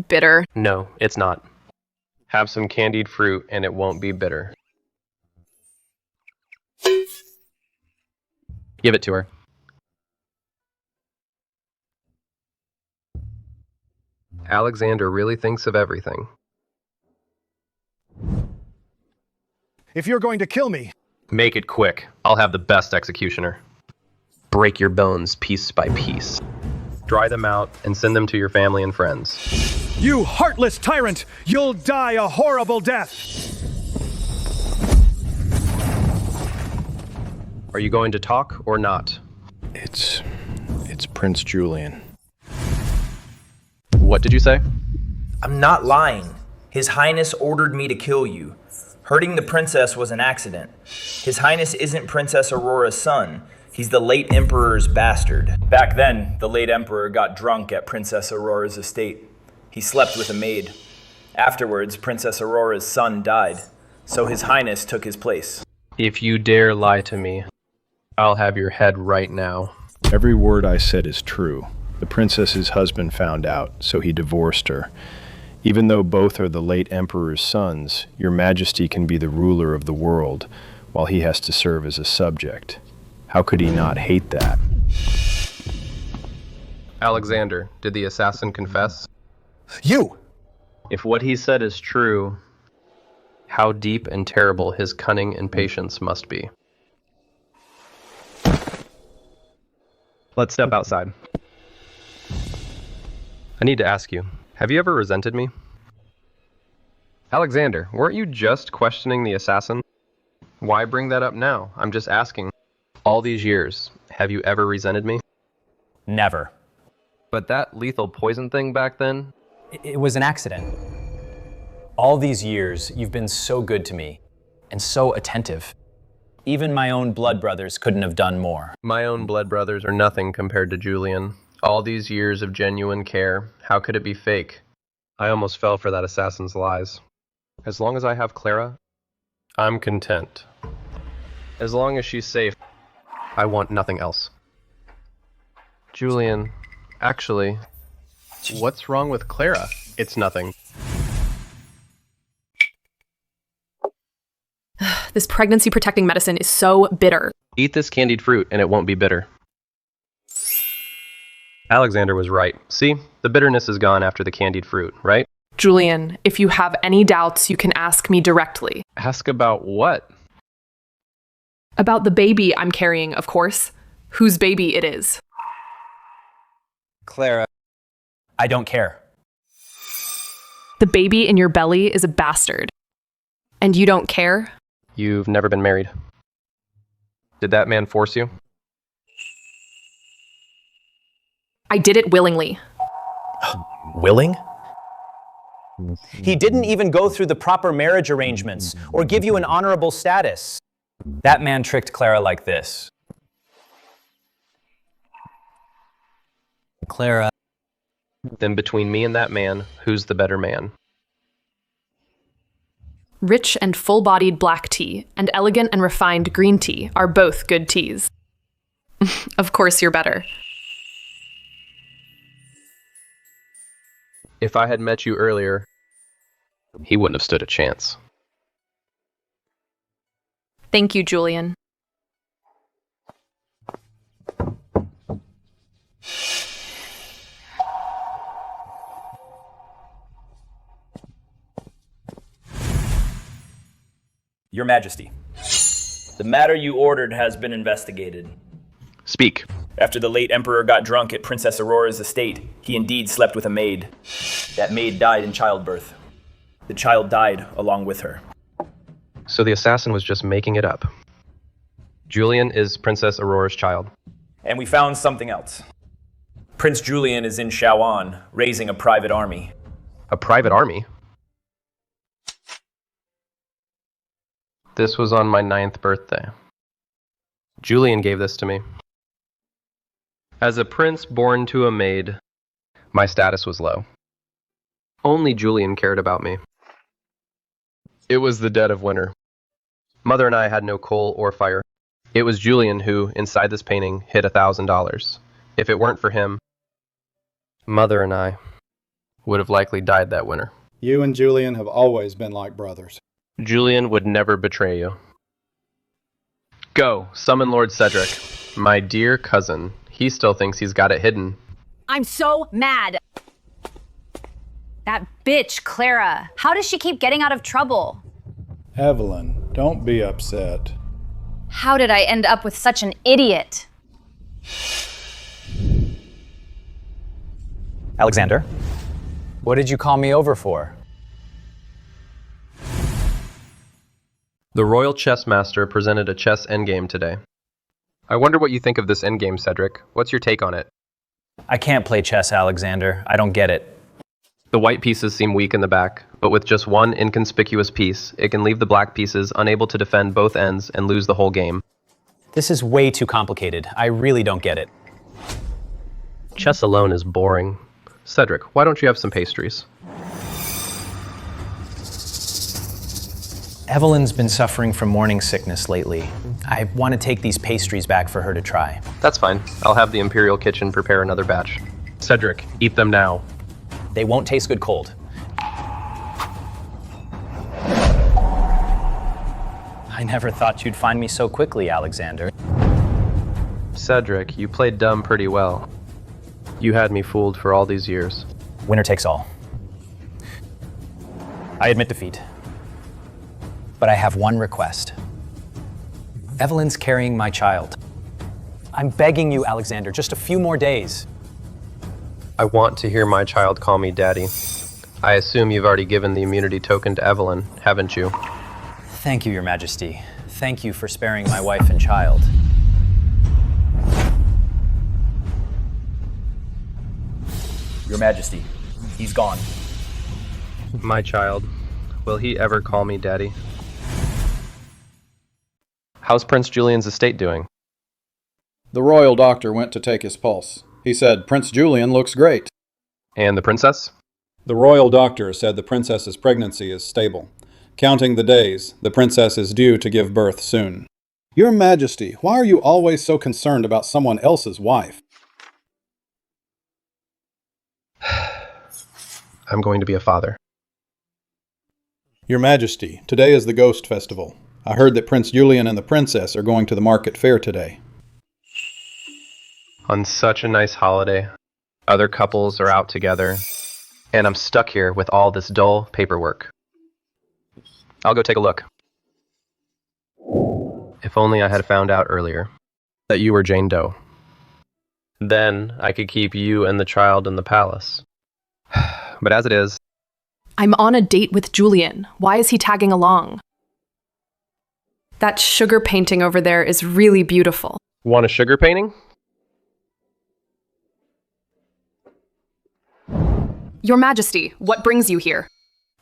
H: Bitter.
G: No, it's not. Have some candied fruit and it won't be bitter. Give it to her. Alexander really thinks of everything.
O: If you're going to kill me,
G: Make it quick. I'll have the best executioner. Break your bones piece by piece. Dry them out and send them to your family and friends.
O: you heartless tyrant, you'll die a horrible death.
G: Are you going to talk or not?
K: It's Prince Julian.
G: What did you say?
B: I'm not lying. His Highness ordered me to kill you. Hurting the princess was an accident. His Highness isn't Princess Aurora's son. He's the late Emperor's bastard. Back then, the late Emperor got drunk at Princess Aurora's estate. He slept with a maid. Afterwards, Princess Aurora's son died, so His Highness took his place.
G: If you dare lie to me, I'll have your head right now.
K: Every word I said is true. The princess's husband found out, so he divorced her. Even though both are the late Emperor's sons, your Majesty can be the ruler of the world, while he has to serve as a subject. How could he not hate that?
G: Alexander, did the assassin confess?
O: You!
G: If what he said is true, how deep and terrible his cunning and patience must be. Let's step outside. I need to ask you, have you ever resented me? Alexander, weren't you just questioning the assassin? Why bring that up now? I'm just asking. All these years, have you ever resented me?
N: Never.
G: But that lethal poison thing back then?
N: It was an accident. All these years, you've been so good to me, and so attentive. Even my own blood brothers couldn't have done more.
G: My own blood brothers are nothing compared to Julian. All these years of genuine care, how could it be fake? I almost fell for that assassin's lies. As long as I have Clara, I'm content. As long as she's safe, I want nothing else. Julian, actually, what's wrong with Clara? It's nothing.
H: This pregnancy-protecting medicine is so bitter.
G: Eat this candied fruit and it won't be bitter. Alexander was right. See, the bitterness is gone after the candied fruit, right?
H: Julian, if you have any doubts, you can ask me directly.
G: Ask about what?
H: About the baby I'm carrying, of course. Whose baby it is.
N: Clara, I don't care.
H: The baby in your belly is a bastard. And you don't care?
G: You've never been married. Did that man force you?
H: I did it willingly.
N: Willing? He didn't even go through the proper marriage arrangements or give you an honorable status. That man tricked Clara like this. Clara.
G: Then between me and that man, who's the better man?
H: Rich and full-bodied black tea and elegant and refined green tea are both good teas. Of course you're better.
G: If I had met you earlier, he wouldn't have stood a chance.
H: Thank you, Julian.
B: Your Majesty, the matter you ordered has been investigated.
G: Speak.
B: After the late Emperor got drunk at Princess Aurora's estate, he indeed slept with a maid. That maid died in childbirth. The child died along with her.
G: So the assassin was just making it up. Julian is Princess Aurora's child.
B: And we found something else. Prince Julian is in Shawan, raising a private army.
G: A private army? This was on my 9th birthday. Julian gave this to me. As a prince born to a maid, my status was low. Only Julian cared about me. It was the dead of winter. Mother and I had no coal or fire. It was Julian who, inside this painting, hid $1,000. If it weren't for him, Mother and I would have likely died that winter.
F: You and Julian have always been like brothers.
G: Julian would never betray you. Go, summon Lord Cedric, my dear cousin. He still thinks he's got it hidden.
C: I'm so mad. That bitch, Clara. How does she keep getting out of trouble?
F: Evelyn, don't be upset.
C: How did I end up with such an idiot?
N: Alexander, what did you call me over for?
G: The Royal Chess Master presented a chess endgame today. I wonder what you think of this endgame, Cedric. What's your take on it?
N: I can't play chess, Alexander. I don't get it.
G: The white pieces seem weak in the back, but with just one inconspicuous piece, it can leave the black pieces unable to defend both ends and lose the whole game.
N: This is way too complicated. I really don't get it.
G: Chess alone is boring. Cedric, why don't you have some pastries?
N: Evelyn's been suffering from morning sickness lately. I want to take these pastries back for her to try.
G: That's fine. I'll have the Imperial Kitchen prepare another batch. Cedric, eat them now.
N: They won't taste good cold. I never thought you'd find me so quickly, Alexander.
G: Cedric, you played dumb pretty well. You had me fooled for all these years.
N: Winner takes all. I admit defeat. But I have one request. Evelyn's carrying my child. I'm begging you, Alexander, just a few more days.
G: I want to hear my child call me Daddy. I assume you've already given the immunity token to Evelyn, haven't you?
N: Thank you, Your Majesty. Thank you for sparing my wife and child.
B: Your Majesty, he's gone.
G: My child. Will he ever call me Daddy? How's Prince Julian's estate doing?
F: The royal doctor went to take his pulse. He said, Prince Julian looks great.
G: And the princess?
F: The royal doctor said the princess's pregnancy is stable. Counting the days, the princess is due to give birth soon. Your Majesty, why are you always so concerned about someone else's wife?
G: I'm going to be a father.
F: Your Majesty, today is the Ghost Festival. I heard that Prince Julian and the princess are going to the market fair today.
G: On such a nice holiday, other couples are out together, and I'm stuck here with all this dull paperwork. I'll go take a look. If only I had found out earlier that you were Jane Doe. Then I could keep you and the child in the palace. But as it is...
H: I'm on a date with Julian. Why is he tagging along? That sugar painting over there is really beautiful.
G: Want a sugar painting?
H: Your Majesty, what brings you here?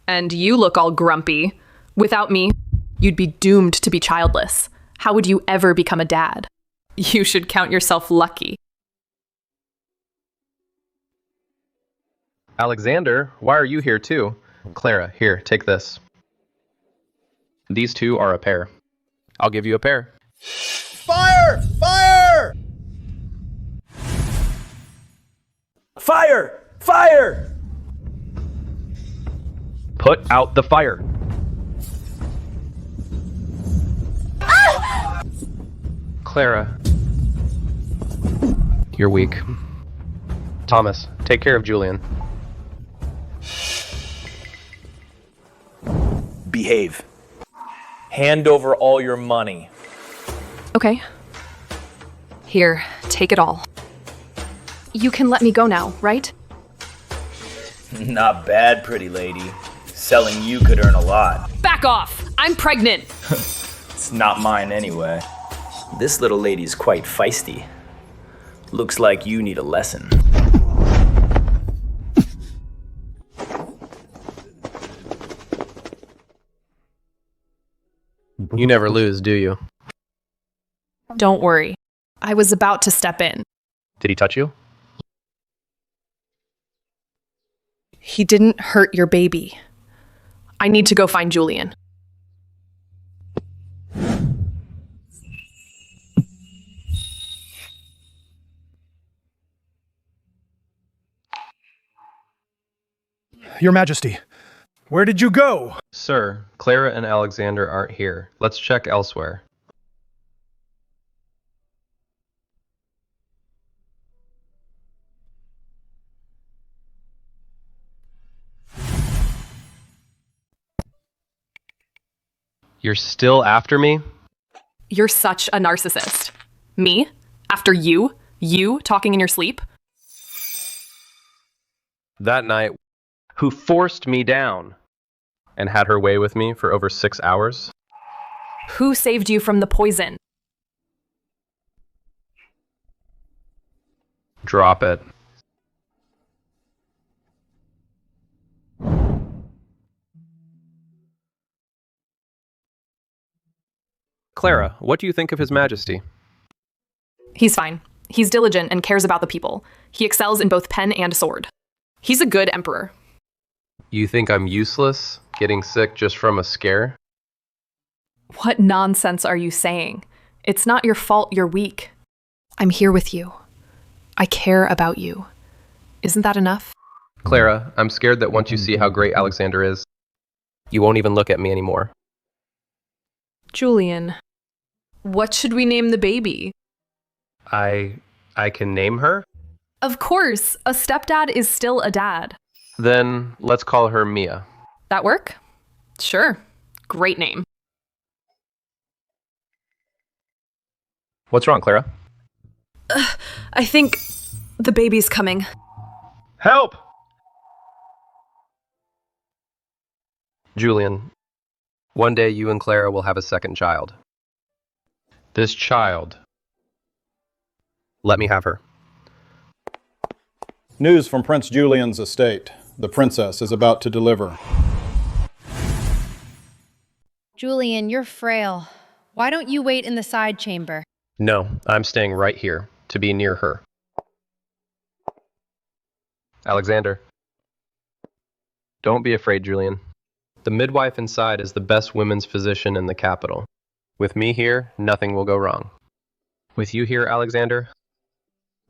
H: And you look all grumpy. Without me, you'd be doomed to be childless. How would you ever become a dad? You should count yourself lucky.
G: Alexander, why are you here too? Clara, here, take this. These two are a pair. I'll give you a pair.
N: Fire! Fire! Fire! Fire!
G: Put out the fire. Clara, you're weak. Thomas, take care of Julian.
B: Behave. Hand over all your money.
H: Okay. Here, take it all. You can let me go now, right?
B: Not bad, pretty lady. Selling you could earn a lot.
H: Back off! I'm pregnant!
B: It's not mine anyway. This little lady's quite feisty. Looks like you need a lesson.
G: You never lose, do you?
H: Don't worry. I was about to step in.
G: Did he touch you?
H: He didn't hurt your baby. I need to go find Julian.
O: Your Majesty, where did you go?
G: Sir, Clara and Alexander aren't here. Let's check elsewhere. You're still after me?
H: You're such a narcissist. Me? After you? You talking in your sleep?
G: That night, who forced me down and had her way with me for over 6 hours?
H: Who saved you from the poison?
G: Drop it. Clara, what do you think of His Majesty?
H: He's fine. He's diligent and cares about the people. He excels in both pen and sword. He's a good emperor.
G: You think I'm useless, getting sick just from a scare?
H: What nonsense are you saying? It's not your fault you're weak. I'm here with you. I care about you. Isn't that enough?
G: Clara, I'm scared that once you see how great Alexander is, you won't even look at me anymore.
H: Julian, what should we name the baby?
G: I can name her?
H: Of course, a stepdad is still a dad.
G: Then let's call her Mia.
H: That work? Sure. Great name.
G: What's wrong, Clara?
H: I think the baby's coming.
G: Help! Julian, one day you and Clara will have a second child. This child, let me have her.
F: News from Prince Julian's estate. The princess is about to deliver.
J: Julian, you're frail. Why don't you wait in the side chamber?
G: No, I'm staying right here, to be near her. Alexander. Don't be afraid, Julian. The midwife inside is the best women's physician in the capital. With me here, nothing will go wrong. With you here, Alexander,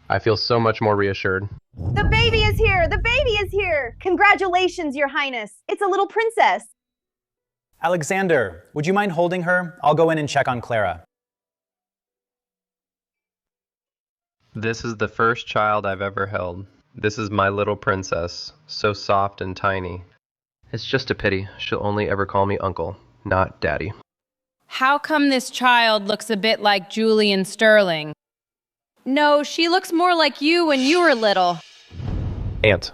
G: I feel so much more reassured.
E: The baby is here! The baby is here! Congratulations, Your Highness. It's a little princess.
N: Alexander, would you mind holding her? I'll go in and check on Clara.
G: This is the first child I've ever held. This is my little princess, so soft and tiny. It's just a pity she'll only ever call me uncle, not daddy.
J: How come this child looks a bit like Julian Sterling? No, she looks more like you when you were little.
G: Aunt.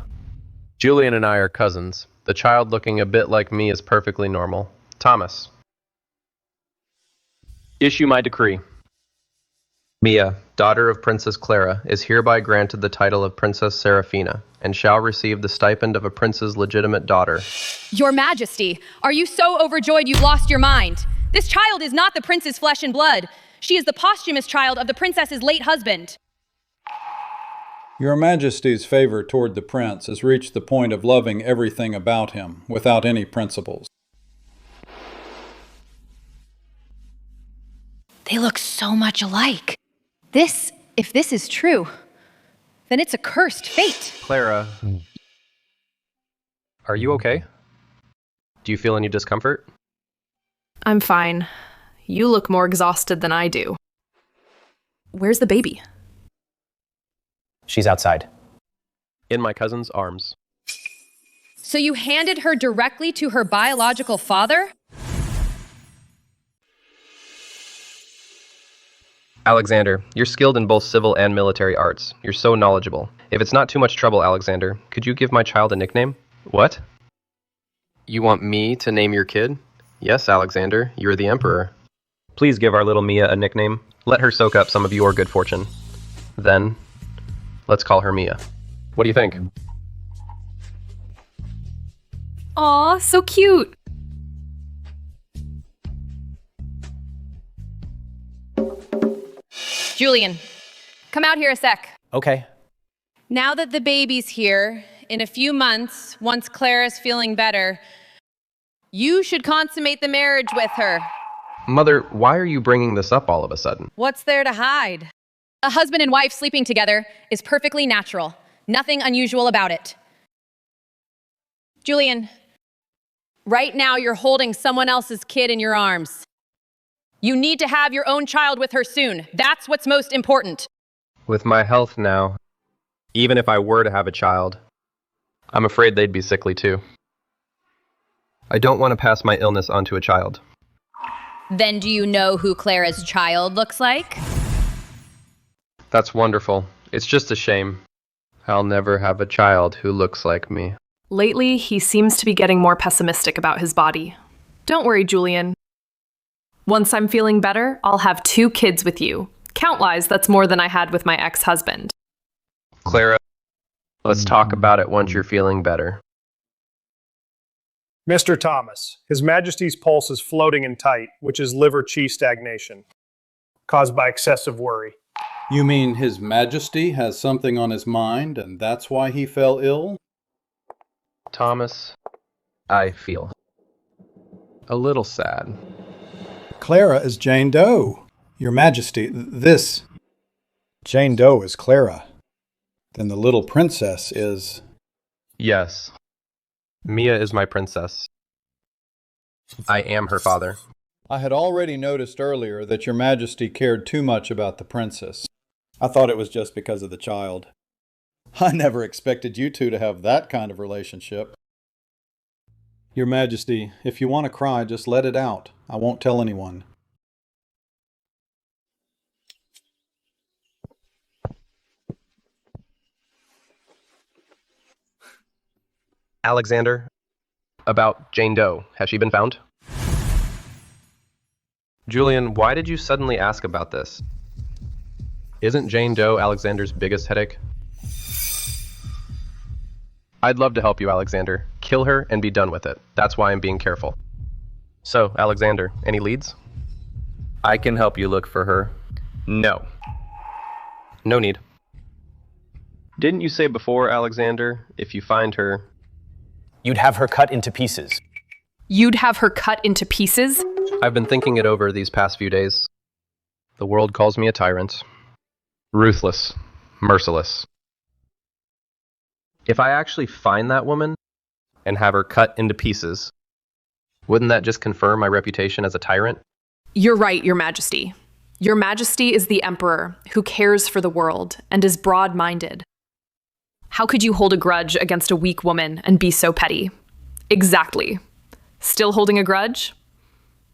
G: Julian and I are cousins. The child looking a bit like me is perfectly normal. Thomas. Issue my decree. Mia, daughter of Princess Clara, is hereby granted the title of Princess Seraphina, and shall receive the stipend of a prince's legitimate daughter.
J: Your Majesty, are you so overjoyed you've lost your mind? This child is not the prince's flesh and blood. She is the posthumous child of the princess's late husband.
F: Your Majesty's favor toward the prince has reached the point of loving everything about him, without any principles.
C: They look so much alike. If this is true, then it's a cursed fate.
G: Clara, are you okay? Do you feel any discomfort?
H: I'm fine. You look more exhausted than I do. Where's the baby?
N: She's outside.
G: In my cousin's arms.
J: So you handed her directly to her biological father?
G: Alexander, you're skilled in both civil and military arts. You're so knowledgeable. If it's not too much trouble, Alexander, could you give my child a nickname? What? You want me to name your kid? Yes, Alexander, you're the emperor. Please give our little Mia a nickname. Let her soak up some of your good fortune. Then, let's call her Mia. What do you think?
H: Aw, so cute!
J: Julian, come out here a sec.
N: Okay.
J: Now that the baby's here, in a few months, once Clara's feeling better, you should consummate the marriage with her.
G: Mother, why are you bringing this up all of a sudden?
J: What's there to hide? A husband and wife sleeping together is perfectly natural. Nothing unusual about it. Julian, right now you're holding someone else's kid in your arms. You need to have your own child with her soon. That's what's most important.
G: With my health now, even if I were to have a child, I'm afraid they'd be sickly too. I don't want to pass my illness onto a child.
J: Then do you know who Clara's child looks like?
G: That's wonderful. It's just a shame. I'll never have a child who looks like me.
H: Lately, he seems to be getting more pessimistic about his body. Don't worry, Julian. Once I'm feeling better, I'll have 2 kids with you. Count-wise, that's more than I had with my ex-husband.
G: Clara, let's talk about it once you're feeling better.
O: Mr. Thomas, His Majesty's pulse is floating and tight, which is liver-qi stagnation, caused by excessive worry.
F: You mean His Majesty has something on his mind and that's why he fell ill?
G: Thomas, I feel a little sad.
F: Clara is Jane Doe. Your Majesty, this... Jane Doe is Clara. Then the little princess is...
G: Yes. Mia is my princess. I am her father.
F: I had already noticed earlier that Your Majesty cared too much about the princess. I thought it was just because of the child. I never expected you two to have that kind of relationship. Your Majesty, if you want to cry, just let it out. I won't tell anyone.
G: Alexander, about Jane Doe. Has she been found? Julian, why did you suddenly ask about this? Isn't Jane Doe Alexander's biggest headache? I'd love to help you, Alexander. Kill her and be done with it. That's why I'm being careful. So, Alexander, any leads? I can help you look for her. No. No need. Didn't you say before, Alexander, if you find her...
N: You'd have her cut into pieces.
H: You'd have her cut into pieces?
G: I've been thinking it over these past few days. The world calls me a tyrant. Ruthless. Merciless. If I actually find that woman and have her cut into pieces, wouldn't that just confirm my reputation as a tyrant?
H: You're right, Your Majesty. Your Majesty is the Emperor who cares for the world and is broad-minded. How could you hold a grudge against a weak woman and be so petty? Exactly. Still holding a grudge?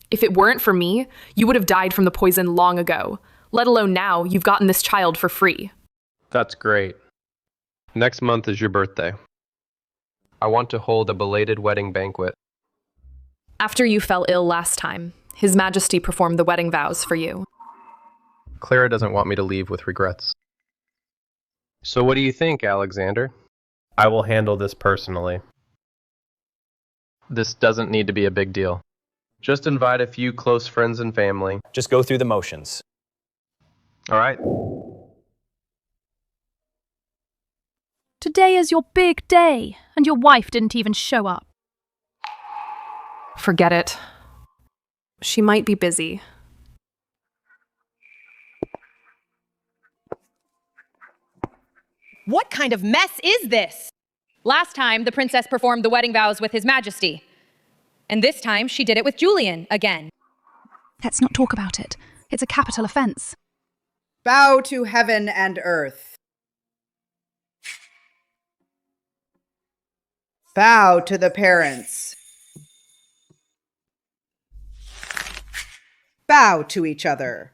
H: If it weren't for me, you would have died from the poison long ago, let alone now you've gotten this child for free.
G: That's great. Next month is your birthday. I want to hold a belated wedding banquet.
H: After you fell ill last time, His Majesty performed the wedding vows for you.
G: Clara doesn't want me to leave with regrets. So what do you think, Alexander? I will handle this personally. This doesn't need to be a big deal. Just invite a few close friends and family.
N: Just go through the motions.
G: All right.
L: Today is your big day, and your wife didn't even show up.
H: Forget it. She might be busy.
J: What kind of mess is this? Last time, the princess performed the wedding vows with His Majesty. And this time, she did it with Julian again.
L: Let's not talk about it. It's a capital offense.
I: Bow to heaven and earth. Bow to the parents. Bow to each other.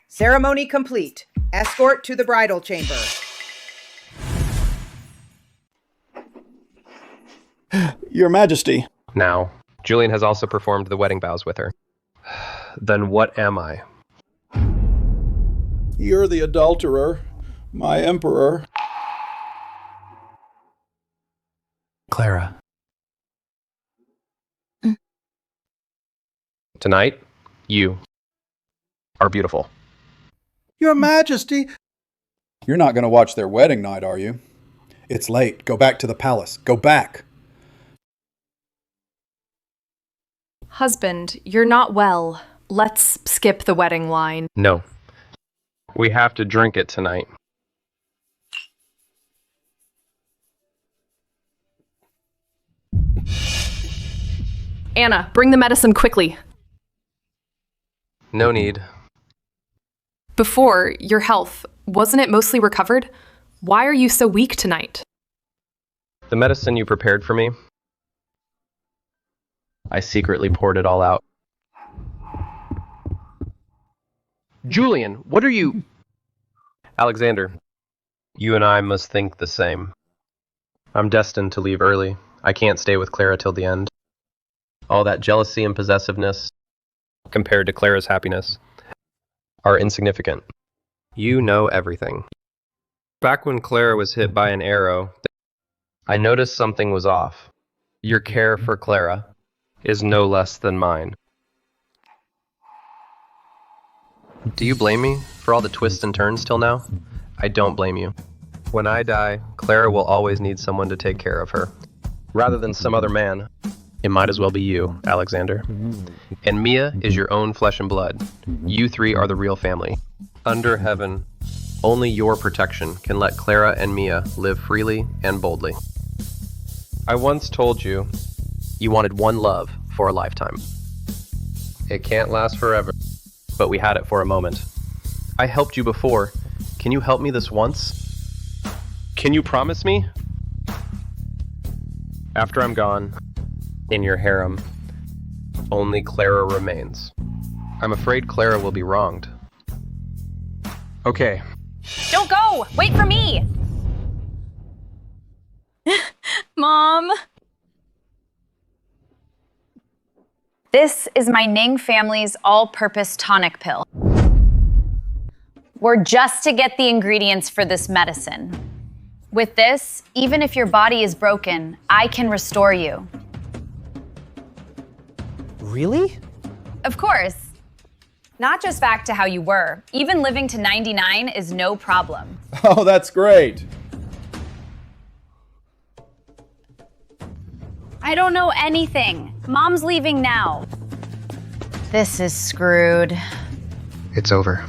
I: Ceremony complete. Escort to the bridal chamber.
F: Your Majesty.
G: Now, Julian has also performed the wedding vows with her. Then what am I?
F: You're the adulterer, my emperor.
N: Clara.
G: Tonight, you are beautiful.
F: Your Majesty. You're not going to watch their wedding night, are you? It's late. Go back to the palace. Go back.
H: Husband, you're not well. Let's skip the wedding line.
G: No. We have to drink it tonight.
H: Anna, bring the medicine quickly.
G: No need.
H: Before, your health, wasn't it mostly recovered? Why are you so weak tonight?
G: The medicine you prepared for me, I secretly poured it all out. Julian, what are you... Alexander, you and I must think the same. I'm destined to leave early. I can't stay with Clara till the end. All that jealousy and possessiveness, compared to Clara's happiness, are insignificant. You know everything. Back when Clara was hit by an arrow, I noticed something was off. Your care for Clara is no less than mine. Do you blame me for all the twists and turns till now? I don't blame you. When I die, Clara will always need someone to take care of her. Rather than some other man, it might as well be you, Alexander. And Mia is your own flesh and blood. You three are the real family. Under heaven, only your protection can let Clara and Mia live freely and boldly. I once told you you wanted one love for a lifetime. It can't last forever, but we had it for a moment. I helped you before. Can you help me this once? Can you promise me? After I'm gone, in your harem, only Clara remains. I'm afraid Clara will be wronged. Okay.
C: Don't go! Wait for me! Mom! This is my Ning family's all-purpose tonic pill. We're just to get the ingredients for this medicine. With this, even if your body is broken, I can restore you.
N: Really?
C: Of course. Not just back to how you were. Even living to 99 is no problem.
F: Oh, that's great.
C: I don't know anything. Mom's leaving now. This is screwed.
G: It's over.